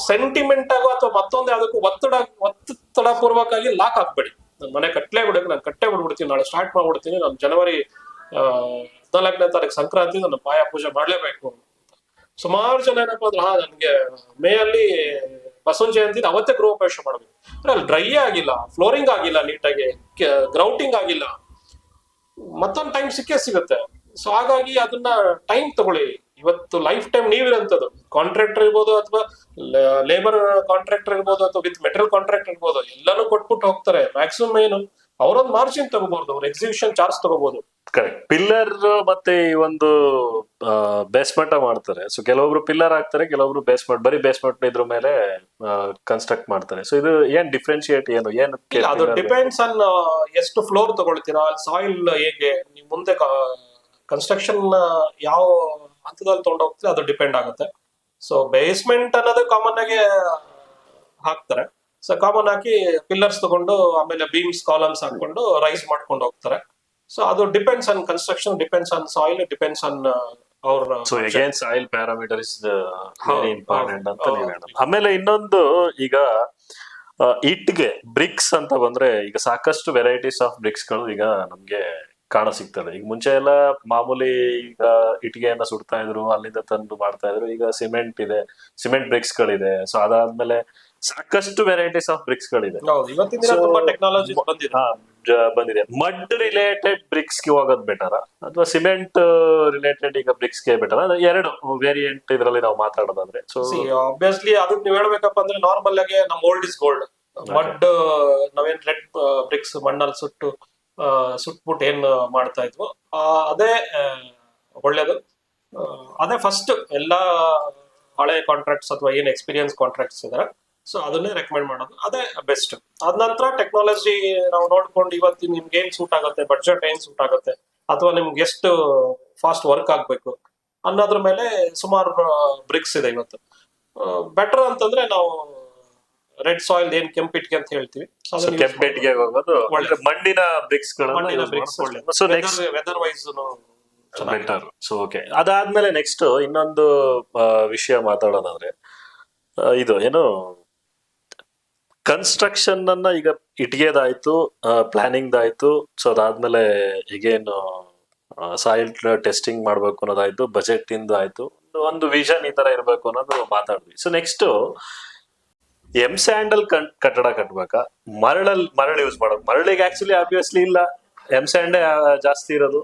ಸೆಂಟಿಮೆಂಟ್ ಆಗೋ ಅಥವಾ ಮತ್ತೊಂದು ಯಾವ್ದಕ್ಕೂ ಒತ್ತಡ ಪೂರ್ವಕವಾಗಿ ಲಾಕ್ ಹಾಕ್ಬೇಡಿ. ನಾನು ಮನೆ ಕಟ್ಟಲೇ ಬಿಡಕ್ಕೆ, ನಾನು ಕಟ್ಟೆ ಬಿಡ್ಬಿಡ್ತೀನಿ, ನಾಳೆ ಸ್ಟಾರ್ಟ್ ಮಾಡ್ಬಿಡ್ತೀನಿ, ನಾನು ಜನವರಿ 14ನೇ ತಾರೀಕು ಸಂಕ್ರಾಂತಿ ನಾನು ಪಾಯ ಪೂಜೆ ಮಾಡ್ಲೇಬೇಕು. ಸುಮಾರು ಜನ ಏನಪ್ಪಾ ಅಂದ್ರೆ, ನನ್ಗೆ ಮೇ ಅಲ್ಲಿ ಬಸವನ ಜಯಂತಿ ಅವತ್ತೇ ಗೃಹ ಪ್ರವೇಶ ಮಾಡ್ಬೇಕು. ಅಲ್ಲಿ ಡ್ರೈ ಆಗಿಲ್ಲ, ಫ್ಲೋರಿಂಗ್ ಆಗಿಲ್ಲ, ನೀಟಾಗಿ ಗ್ರೌಟಿಂಗ್ ಆಗಿಲ್ಲ, ಮತ್ತೊಂದು ಟೈಮ್ ಸಿಗುತ್ತೆ. ಸೊ ಹಾಗಾಗಿ ಅದನ್ನ ಟೈಮ್ ತಗೊಳ್ಳಿ. ಇವತ್ತು ಲೈಫ್ ಟೈಮ್ ನೀವಿರಂತದ್ದು ಕಾಂಟ್ರಾಕ್ಟರ್ ಇರ್ಬೋದು, ಅಥವಾ ಲೇಬರ್ ಕಾಂಟ್ರಾಕ್ಟರ್ ಇರ್ಬೋದು, ಅಥವಾ ವಿತ್ ಮೆಟೀರಿಯಲ್ ಕಾಂಟ್ರಾಕ್ಟರ್ ಇರ್ಬೋದು, ಎಲ್ಲಾನು ಕೊಟ್ಬಿಟ್ಟು ಹೋಗ್ತಾರೆ. ಮ್ಯಾಕ್ಸಿಮಮ್ ಏನು ಅವರೊಂದು ಮಾರ್ಜಿನ್ ತಗೋಬಹುದು, ಅವ್ರ ಎಕ್ಸಿಬಿಷನ್ ಚಾರ್ಜ್ ತಗೋಬಹುದು. ಕರೆಕ್ಟ್. ಪಿಲ್ಲರ್ ಮತ್ತೆ ಈ ಒಂದು ಬೇಸ್ಮೆಂಟ್ ಮಾಡ್ತಾರೆ. ಸೊ ಕೆಲವೊಬ್ರು ಪಿಲ್ಲರ್ ಹಾಕ್ತಾರೆ, ಕೆಲವೊಬ್ರು ಬೇಸ್ಮೆಂಟ್, ಬರೀ ಬೇಸ್ಮೆಂಟ್ ಇದ್ರ ಮೇಲೆ ಕನ್ಸ್ಟ್ರಕ್ಟ್ ಮಾಡ್ತಾರೆ. ಸೊ ಇದು ಏನ್ ಡಿಫ್ರೆನ್ಶಿಯೇಟ್ ಏನು? ಅದು ಡಿಪೆಂಡ್ಸ್ ಆನ್ ಎಷ್ಟು ಫ್ಲೋರ್ ತಗೊಳ್ತೀರಾ, ಸಾಯಿಲ್ ಹೇಗೆ, ನೀವು ಮುಂದೆ ಕನ್ಸ್ಟ್ರಕ್ಷನ್ ಯಾವ ಹಂತದಲ್ಲಿ ತಗೊಂಡೋಗ್ತೀರಾ ಅದು ಡಿಪೆಂಡ್ ಆಗುತ್ತೆ. ಸೊ ಬೇಸ್ಮೆಂಟ್ ಅನ್ನೋದು ಕಾಮನ್ ಆಗಿ ಹಾಕ್ತಾರೆ. ಸೊ ಕಾಮನ್ ಆಗಿ ಪಿಲ್ಲರ್ಸ್ ತಗೊಂಡು ಆಮೇಲೆ ಬೀಮ್ಸ್, ಕಾಲಮ್ಸ್ ಹಾಕೊಂಡು ರೈಸ್ ಮಾಡ್ಕೊಂಡು ಹೋಗ್ತಾರೆ. ಸೊ ಅದು depends on construction, depends on soil, depends on ಅವ್ರ. So again soil parameter is very important ಅಂತ ನೀವು ಹೇಳೋದು. ಆಮೇಲೆ ಇನ್ನೊಂದು, ಈಗ ಇಟ್ಗೆ ಬ್ರಿಕ್ಸ್ ಅಂತ ಬಂದ್ರೆ, ಈಗ ಸಾಕಷ್ಟು ವೆರೈಟೀಸ್ ಆಫ್ ಬ್ರಿಕ್ಸ್ ಗಳು ಈಗ ನಮ್ಗೆ ಕಾಣ ಸಿಗ್ತದೆ. ಈಗ ಮುಂಚೆ ಎಲ್ಲ ಮಾಮೂಲಿ ಈಗ ಇಟ್ಟಿಗೆಯನ್ನ ಸುಡ್ತಾ ಇದ್ರು, ಅಲ್ಲಿಂದ ತಂದು ಮಾಡ್ತಾ ಇದ್ರು. ಈಗ ಸಿಮೆಂಟ್ ಇದೆ, ಸಿಮೆಂಟ್ ಬ್ರಿಕ್ಸ್ ಗಳಿದೆ. ಸೊ ಅದಾದ್ಮೇಲೆ ಸಾಕಷ್ಟು ವೆರೈಟೀಸ್ ಆಫ್ ಬ್ರಿಕ್ಸ್ ಗಳಿದೆ. ಇವತ್ತಿನ ದಿನ ತುಂಬಾ ಟೆಕ್ನಾಲಜಿ ಬಂದಿದೆ. ಮಡ್ ರಿಲೇಟೆಡ್ ಬ್ರಿಕ್ಸ್ ಗೆ ಹೋಗೋದು ಬೆಟರ ಅಥವಾ ಸಿಮೆಂಟ್ ರಿಲೇಟೆಡ್ ಈಗ ಬ್ರಿಕ್ಸ್ ಗೆ ಬೆಟರ? ಎರಡು ವೇರಿಯಂಟ್ ಇದರಲ್ಲಿ ನಾವು ಮಾತಾಡೋದಾದ್ರೆ. ಸೊ ಆಬ್ವಿಯಸ್ಲಿ ಅದಕ್ಕೆ ನೀವು ಹೇಳ್ಬೇಕಪ್ಪ ಅಂದ್ರೆ, ನಾರ್ಮಲ್ ಆಗಿ ನಮ್ ಓಲ್ಡ್ ಇಸ್ ಗೋಲ್ಡ್. ಮಡ್ ನಾವೇನ್ ರೆಡ್ ಬ್ರಿಕ್ಸ್ ಮಣ್ಣಲ್ಲಿ ಸುಟ್ಬಿಟ್ಟು ಏನ್ ಮಾಡ್ತಾ ಇದ್ವು, ಅದೇ ಒಳ್ಳೇದು. ಅದೇ ಫಸ್ಟ್ ಎಲ್ಲಾ ಹಳೆ ಕಾಂಟ್ರಾಕ್ಟ್ಸ್ ಅಥವಾ ಏನ್ ಎಕ್ಸ್ಪೀರಿಯನ್ಸ್ ಕಾಂಟ್ರಾಕ್ಟ್ಸ್ ಇದಾರೆ, ಸೊ ಅದನ್ನೇ ರೆಕಮೆಂಡ್ ಮಾಡೋದು, ಅದೇ ಬೆಸ್ಟ್. ಅದ ನಂತರ ಟೆಕ್ನಾಲಜಿ ನಾವು ನೋಡ್ಕೊಂಡು ಇವತ್ತು ನಿಮ್ಗೆ ಏನ್ ಸೂಟ್ ಆಗುತ್ತೆ, ಬಡ್ಜೆಟ್ ಏನ್ ಸೂಟ್ ಆಗುತ್ತೆ, ಅಥವಾ ನಿಮ್ಗೆ ಎಷ್ಟು ಫಾಸ್ಟ್ ವರ್ಕ್ ಆಗ್ಬೇಕು ಅನ್ನೋದ್ರ ಮೇಲೆ ಸುಮಾರು ಬ್ರಿಕ್ಸ್ ಇದೆ ಇವತ್ತು. ಬೆಟರ್ ಅಂತಂದ್ರೆ ನಾವು ರೆಡ್ ಸಾಯಿಲ್, ಏನ್ ಕೆಂಪಿಟ್ಗೆ ಅಂತ ಹೇಳ್ತೀವಿ, ಕೆಂಪೆಟ್ಗೆ ಹೋಗೋದು ಮಣ್ಣಿನ bricks weather wise better. So okay, ಅದಾದ್ಮೇಲೆ ನೆಕ್ಸ್ಟ್ ಇನ್ನೊಂದು ವಿಷಯ ಮಾತಾಡೋದಾದ್ರೆ, ಇದು ಏನು ಕನ್ಸ್ಟ್ರಕ್ಷನ್ ಅನ್ನ ಈಗ ಇಟ್ಗೆದಾಯ್ತು, ಪ್ಲಾನಿಂಗ್ ಆಯ್ತು. ಸೊ ಅದಾದ್ಮೇಲೆ ಈಗೇನು ಸಾಯಿಲ್ ಟೆಸ್ಟಿಂಗ್ ಮಾಡ್ಬೇಕು ಅನ್ನೋದಾಯ್ತು, ಬಜೆಟ್ ಇಂದ ಆಯ್ತು, ಒಂದು ವಿಷನ್ ಈ ತರ ಇರ್ಬೇಕು ಅನ್ನೋದು ಮಾತಾಡಿದ್ವಿ. ಸೊ ನೆಕ್ಸ್ಟ್ ಸ್ಯಾಂಡಲ್ ಕಟ್ಟಡ ಕಟ್ಬೇಕಾ, ಮರಳು ಯೂಸ್ ಮಾಡೋದು? ಮರಳಿಗೆ ಆಕ್ಚುಲಿ ಆಬ್ವಿಯಸ್ಲಿ ಇಲ್ಲ, ಸ್ಯಾಂಡೇ ಜಾಸ್ತಿ ಇರೋದು.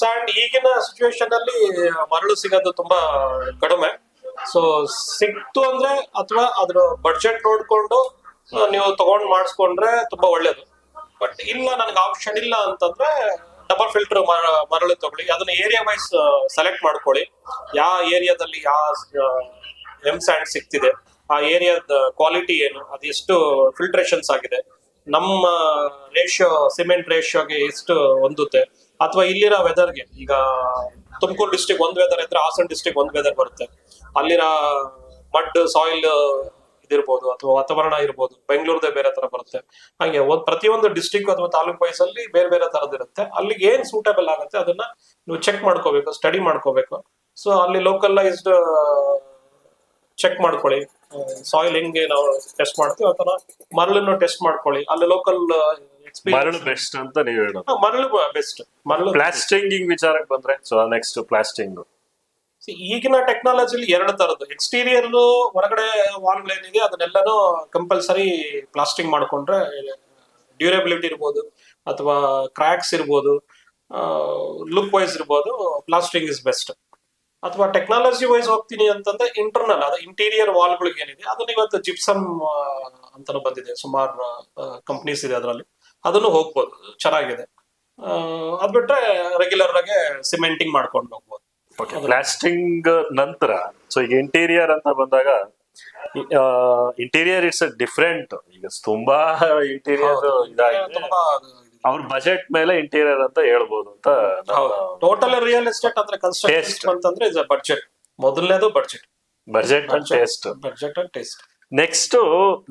ಸ್ಯಾಂಡ್ ಈಗಿನ ಸಿಚುವೇಶನ್ ಅಲ್ಲಿ ಮರಳು ಸಿಗೋದು ತುಂಬಾ ಕಡಿಮೆ. ಸೊ ಸಿಕ್ತು ಅಂದ್ರೆ ಅಥವಾ ಅದ್ರ ಬಡ್ಜೆಟ್ ನೋಡ್ಕೊಂಡು ನೀವು ತಗೊಂಡ್ ಮಾಡಿಸ್ಕೊಂಡ್ರೆ ತುಂಬಾ ಒಳ್ಳೇದು. ಬಟ್ ಇಲ್ಲ ನನಗೆ ಆಪ್ಷನ್ ಇಲ್ಲ ಅಂತಂದ್ರೆ ಡಬಲ್ ಫಿಲ್ಟರ್ ಮರಳು ತಗೊಳ್ಳಿ. ಅದನ್ನ ಏರಿಯಾ ವೈಸ್ ಸೆಲೆಕ್ಟ್ ಮಾಡ್ಕೊಳ್ಳಿ. ಯಾವ ಏರಿಯಾದಲ್ಲಿ ಯಾವ ಎಮ್ ಸ್ಯಾಂಡ್ ಸಿಗ್ತಿದೆ, ಆ ಏರಿಯಾದ ಕ್ವಾಲಿಟಿ ಏನು, ಅದು ಎಷ್ಟು ಫಿಲ್ಟ್ರೇಷನ್ಸ್ ಆಗಿದೆ, ನಮ್ಮ ರೇಷಿಯೋ ಸಿಮೆಂಟ್ ರೇಷಿಯೋಗೆ ಎಷ್ಟು ಹೊಂದುತ್ತೆ, ಅಥವಾ ಇಲ್ಲಿರೋ ವೆದರ್ಗೆ. ಈಗ ತುಮಕೂರು ಡಿಸ್ಟಿಕ್ ಒಂದ್ ವೆದರ್ ಇದ್ರೆ ಹಾಸನ ಡಿಸ್ಟಿಕ್ ಒಂದ್ ವೆದರ್ ಬರುತ್ತೆ. ಅಲ್ಲಿನ ಮಡ್ ಸಾಯಿಲ್ ಇದಿರ್ಬೋದು ಅಥವಾ ವಾತಾವರಣ ಇರ್ಬೋದು, ಬೆಂಗಳೂರದೇ ಬೇರೆ ತರ ಬರುತ್ತೆ. ಹಾಗೆ ಪ್ರತಿಯೊಂದು ಡಿಸ್ಟಿಕ್ ಅಥವಾ ತಾಲೂಕ್ ವೈಸ್ ಅಲ್ಲಿ ಬೇರೆ ಬೇರೆ ತರದಿರುತ್ತೆ. ಅಲ್ಲಿಗೆ ಏನ್ ಸೂಟಬಲ್ ಆಗುತ್ತೆ ಅದನ್ನ ನೀವು ಚೆಕ್ ಮಾಡ್ಕೋಬೇಕು, ಸ್ಟಡಿ ಮಾಡ್ಕೋಬೇಕು. ಸೊ ಅಲ್ಲಿ ಲೋಕಲೈಸ್ಡ್ ಚೆಕ್ ಮಾಡ್ಕೊಳ್ಳಿ. ಸಾಯಿಲ್ ಹೆಂಗೆ ನಾವು ಟೆಸ್ಟ್ ಮಾಡ್ತೀವಿ ಆ ತರ ಮರಳನ್ನು ಟೆಸ್ಟ್ ಮಾಡ್ಕೊಳ್ಳಿ. ಅಲ್ಲಿ ಲೋಕಲ್ ಮರಳು ಬೆಸ್ಟ್ ಅಂತ ನೀವು ಹೇಳೋದು. ಮರಳು ಬೆಸ್ಟ್. ಮರಳು ಪ್ಲಾಸ್ಟಿಂಗ್ ವಿಚಾರಕ್ಕೆ ಬಂದ್ರೆ, ಸೊ ನೆಕ್ಸ್ಟ್ ಪ್ಲಾಸ್ಟಿಂಗ್. ಈಗಿನ ಟೆಕ್ನಾಲಜಿಲಿ ಎರಡು ತರದ್ದು. ಎಕ್ಸ್ಟೀರಿಯರ್ ಹೊರಗಡೆ ವಾಲ್ಗಳೇನಿದೆ ಅದನ್ನೆಲ್ಲಾನು ಕಂಪಲ್ಸರಿ ಪ್ಲಾಸ್ಟಿಂಗ್ ಮಾಡ್ಕೊಂಡ್ರೆ ಡ್ಯೂರಬಿಲಿಟಿ ಇರ್ಬೋದು ಅಥವಾ ಕ್ರ್ಯಾಕ್ಸ್ ಇರ್ಬೋದು, ಲುಕ್ ವೈಸ್ ಇರ್ಬೋದು, ಪ್ಲಾಸ್ಟಿಂಗ್ ಇಸ್ ಬೆಸ್ಟ್. ಅಥವಾ ಟೆಕ್ನಾಲಜಿ ವೈಸ್ ಹೋಗ್ತೀನಿ ಅಂತಂದ್ರೆ ಇಂಟರ್ನಲ್ ಅದು ಇಂಟೀರಿಯರ್ ವಾಲ್ಗಳಿಗೆ ಏನಿದೆ ಅದನ್ನ ಇವತ್ತು ಜಿಪ್ಸಮ್ ಅಂತಾನು ಬಂದಿದೆ. ಸುಮಾರು ಕಂಪ್ನೀಸ್ ಇದೆ ಅದರಲ್ಲಿ, ಅದನ್ನು ಹೋಗ್ಬೋದು, ಚೆನ್ನಾಗಿದೆ. ಅದ್ ಬಿಟ್ರೆ ರೆಗ್ಯುಲರ್ ಆಗಿ ಸಿಮೆಂಟಿಂಗ್ ಮಾಡ್ಕೊಂಡು ಹೋಗ್ಬೋದು. ಪ್ಲಾಸ್ಟಿಂಗ್ ನಂತರ ಸೊ ಈಗ ಇಂಟೀರಿಯರ್ ಅಂತ ಬಂದಾಗ, ಇಂಟೀರಿಯರ್ ಇಟ್ಸ್ ಡಿಫ್ರೆಂಟ್. ಈಗ ತುಂಬಾ ಇಂಟೀರಿಯರ್ ಇದಾಗಿದೆ, ಅವ್ರ ಬಜೆಟ್ ಮೇಲೆ ಇಂಟೀರಿಯರ್ ಅಂತ ಹೇಳ್ಬೋದು ಅಂತ. ಟೋಟಲ್ ರಿಯಲ್ ಎಸ್ಟೇಟ್ ಅಂದ್ರೆ ಕನ್ಸ್ಟ್ರಕ್ಷನ್ ಅಂತಂದ್ರೆ ಬಡ್ಜೆಟ್. ಮೊದಲನೇದು budget, budget and taste. Budget and taste. Next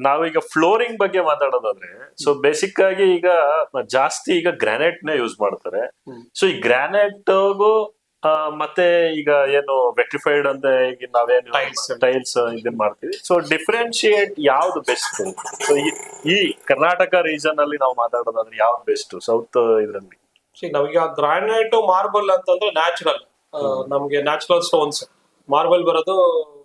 ನಾವೀಗ ಫ್ಲೋರಿಂಗ್ ಬಗ್ಗೆ ಮಾತಾಡೋದಾದ್ರೆ, ಸೊ ಬೇಸಿಕ್ ಆಗಿ ಈಗ ಜಾಸ್ತಿ ಈಗ ಗ್ರಾನೈಟ್ ನೇ ಯೂಸ್ ಮಾಡ್ತಾರೆ. ಸೊ ಈ ಗ್ರಾನೈಟ್ ಮತ್ತೆ ಈಗ ಏನು ವೆಟ್ರಿಫೈಡ್ ಅಂತ ಈಗ ನಾವೇನು ಟೈಲ್ಸ್ ಇದನ್ನ ಮಾಡ್ತೀವಿ. ಸೊ ಡಿಫ್ರೆನ್ಶಿಯೇಟ್ ಯಾವ್ದು ಬೆಸ್ಟ್? ಸೊ ಈ ಕರ್ನಾಟಕ ರೀಜನ್ ಅಲ್ಲಿ ನಾವು ಮಾತಾಡೋದಾದ್ರೆ ಯಾವ್ದು ಬೆಸ್ಟ್ ಸೌತ್ ಇದ್ರಲ್ಲಿ? ನಾವೀಗ ಗ್ರಾನೈಟ್ ಮಾರ್ಬಲ್ ಅಂತಂದ್ರೆ ನ್ಯಾಚುರಲ್, ನಮ್ಗೆ ನ್ಯಾಚುರಲ್ ಸ್ಟೋನ್ಸ್. ಮಾರ್ಬಲ್ ಬರೋದು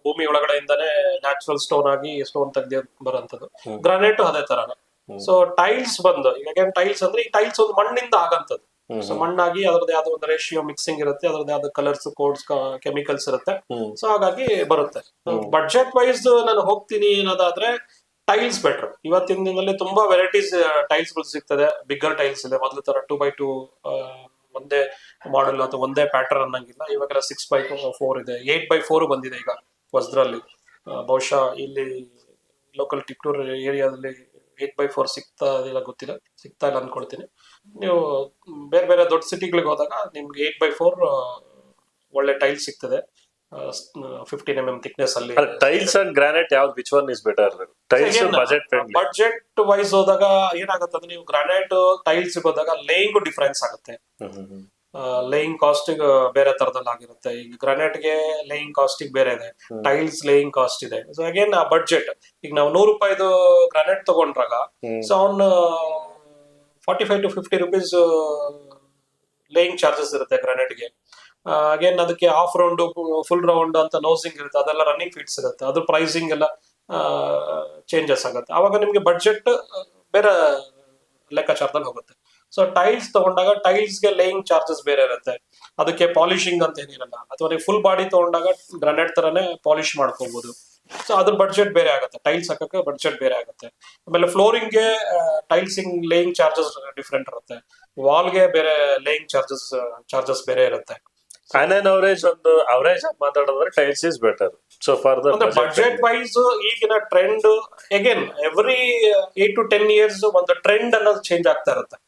ಭೂಮಿ ಒಳಗಡೆಯಿಂದಾನೇ ನ್ಯಾಚುರಲ್ ಸ್ಟೋನ್ ಆಗಿ ಸ್ಟೋನ್ ತೆಗ್ದು ಬರೋಂಥದ್ದು. ಗ್ರಾನೈಟ್ ಅದೇ ತರನೇ. ಸೊ ಟೈಲ್ಸ್ ಬಂದು ಈಗ ಟೈಲ್ಸ್ ಅಂದ್ರೆ ಈ ಟೈಲ್ಸ್ ಒಂದು ಮಣ್ಣಿಂದ ಆಗಂತದ್ದು. ಸೊ ಮಣ್ಣಾಗಿ ಅದ್ರದ್ದು ಯಾವ್ದೋ ಒಂದು ರೇಷಿಯೋ ಮಿಕ್ಸಿಂಗ್ ಇರುತ್ತೆ, ಅದ್ರದ್ದು ಯಾವ್ದು ಕಲರ್ಸ್ ಕೋಡ್ಸ್ ಕೆಮಿಕಲ್ಸ್ ಇರುತ್ತೆ. ಸೊ ಹಾಗಾಗಿ ಬರುತ್ತೆ. ಬಡ್ಜೆಟ್ ವೈಸ್ ನಾನು ಹೋಗ್ತೀನಿ ಅನ್ನೋದಾದ್ರೆ ಟೈಲ್ಸ್ ಬೆಟರ್. ಇವತ್ತಿನ ದಿನದಲ್ಲಿ ತುಂಬಾ ವೆರೈಟೀಸ್ ಟೈಲ್ಸ್ ಗಳು ಸಿಗ್ತದೆ. ಬಿಗ್ಗರ್ ಟೈಲ್ಸ್ ಇದೆ, ಮೊದಲ ತರ 2x2 ಒಂದೇ ಮಾಡೆಲ್ ಅಥವಾ ಒಂದೇ ಪ್ಯಾಟರ್ನ್ ಅನ್ನಂಗಿಲ್ಲ. ಇವಾಗ 6x4 ಇದೆ, 8x4 ಬಂದಿದೆ ಈಗ ಹೊಸದ್ರಲ್ಲಿ. ಬಹುಶಃ ಇಲ್ಲಿ ಲೋಕಲ್ ಟಿಕ್ಟೂರ್ ಏರಿಯಾದಲ್ಲಿ 8x4 ಸಿಗ್ತಾ ಇಲ್ಲ, ಗೊತ್ತಿಲ್ಲ, ಸಿಗ್ತಾ ಇಲ್ಲ ಅನ್ಕೊಳ್ತೀನಿ. ನೀವು ಬೇರೆ ಬೇರೆ ದೊಡ್ಡ ಸಿಟಿಗಳಿಗೆ ಹೋದಾಗ ನಿಮ್ಗೆ 8x4 ಒಳ್ಳೆ ಟೈಲ್ಸ್ ಸಿಗ್ತದೆ, 15mm ಥಿಕ್ನೆಸ್ ಅಲ್ಲಿ. ಟೈಲ್ಸ್ ಅಂಡ್ ಗ್ರಾನೈಟ್ ಯಾವ್ದು, which one is better? Tiles budget friendly. Budget wise ಹೋದಾಗ ಏನಾಗುತ್ತೆ ಅಂದ್ರೆ ನೀವು ಗ್ರಾನೈಟ್ ಟೈಲ್ಸ್ ಹೋದಾಗ ಲೇಯಿಂಗ್ ಡಿಫರೆನ್ಸ್ ಆಗುತ್ತೆ. ಲೇಯಿಂಗ್ ಕಾಸ್ಟ್ ಬೇರೆ ತರದಲ್ಲಿ ಆಗಿರುತ್ತೆ. ಈಗ ಗ್ರಾನೈಟ್ಗೆ ಲೇಯಿಂಗ್ ಕಾಸ್ಟ್ ಬೇರೆ ಇದೆ, ಟೈಲ್ಸ್ ಲೇಯಿಂಗ್ ಕಾಸ್ಟ್ ಇದೆ. ಸೊ ಅಗೇನ್ ಆ ಬಡ್ಜೆಟ್, ಈಗ ನಾವು 100 ರೂಪಾಯಿದು ಗ್ರಾನೈಟ್ ತಗೊಂಡ್ರಾಗ ಸೊ ಅವ್ನು 45 to 50 rupees ಲೇಯಿಂಗ್ ಚಾರ್ಜಸ್ ಇರುತ್ತೆ ಗ್ರಾನೈಟ್ಗೆ. ಅಗೇನ್ ಅದಕ್ಕೆ ಹಾಫ್ ರೌಂಡ್, ಫುಲ್ ರೌಂಡ್ ಅಂತ ನೋಸಿಂಗ್ ಇರುತ್ತೆ, ಅದೆಲ್ಲ ರನ್ನಿಂಗ್ ಫೀಟ್ಸ್ ಇರುತ್ತೆ, ಅದ್ರ ಪ್ರೈಸಿಂಗ್ ಎಲ್ಲ ಚೇಂಜಸ್ ಆಗುತ್ತೆ. ಅವಾಗ ನಿಮ್ಗೆ ಬಡ್ಜೆಟ್ ಬೇರೆ ಲೆಕ್ಕಾಚಾರದಲ್ಲಿ ಹೋಗುತ್ತೆ. ಸೊ ಟೈಲ್ಸ್ ತಗೊಂಡಾಗ ಟೈಲ್ಸ್ಗೆ ಲೇಯಿಂಗ್ ಚಾರ್ಜಸ್ ಬೇರೆ ಇರುತ್ತೆ, ಅದಕ್ಕೆ ಪಾಲಿಶಿಂಗ್ ಅಂತ ಏನಿರಲ್ಲ. ಅಥವಾ ನೀವು ಫುಲ್ ಬಾಡಿ ತಗೊಂಡಾಗ ಗ್ರಾನೈಟ್ ತರನೇ ಪಾಲಿಶ್ ಮಾಡ್ಕೋಬಹುದು. ಸೊ ಅದ್ರ ಬಡ್ಜೆಟ್ ಬೇರೆ ಆಗುತ್ತೆ, ಟೈಲ್ಸ್ ಹಾಕಕ್ಕೆ ಬಡ್ಜೆಟ್ ಬೇರೆ ಆಗುತ್ತೆ. ಆಮೇಲೆ ಫ್ಲೋರಿಂಗ್ಗೆ ಟೈಲ್ಸಿಂಗ್ ಲೇಯಿಂಗ್ ಚಾರ್ಜಸ್ ಡಿಫ್ರೆಂಟ್ ಇರುತ್ತೆ, ವಾಲ್ಗೆ ಬೇರೆ ಲೇಯಿಂಗ್ ಚಾರ್ಜಸ್ ಬೇರೆ ಇರುತ್ತೆ. ಅವರೇಜ್ ಒಂದು ಅವರೇಜ್ ಮಾತಾಡೋದ್ರೆ tiles is better. So for the budget wise ಈಗಿನ trend again every 8 to 10 years ಒಂದು ಟ್ರೆಂಡ್ ಅನ್ನೋದು ಚೇಂಜ್ ಆಗ್ತಾ ಇರುತ್ತೆ.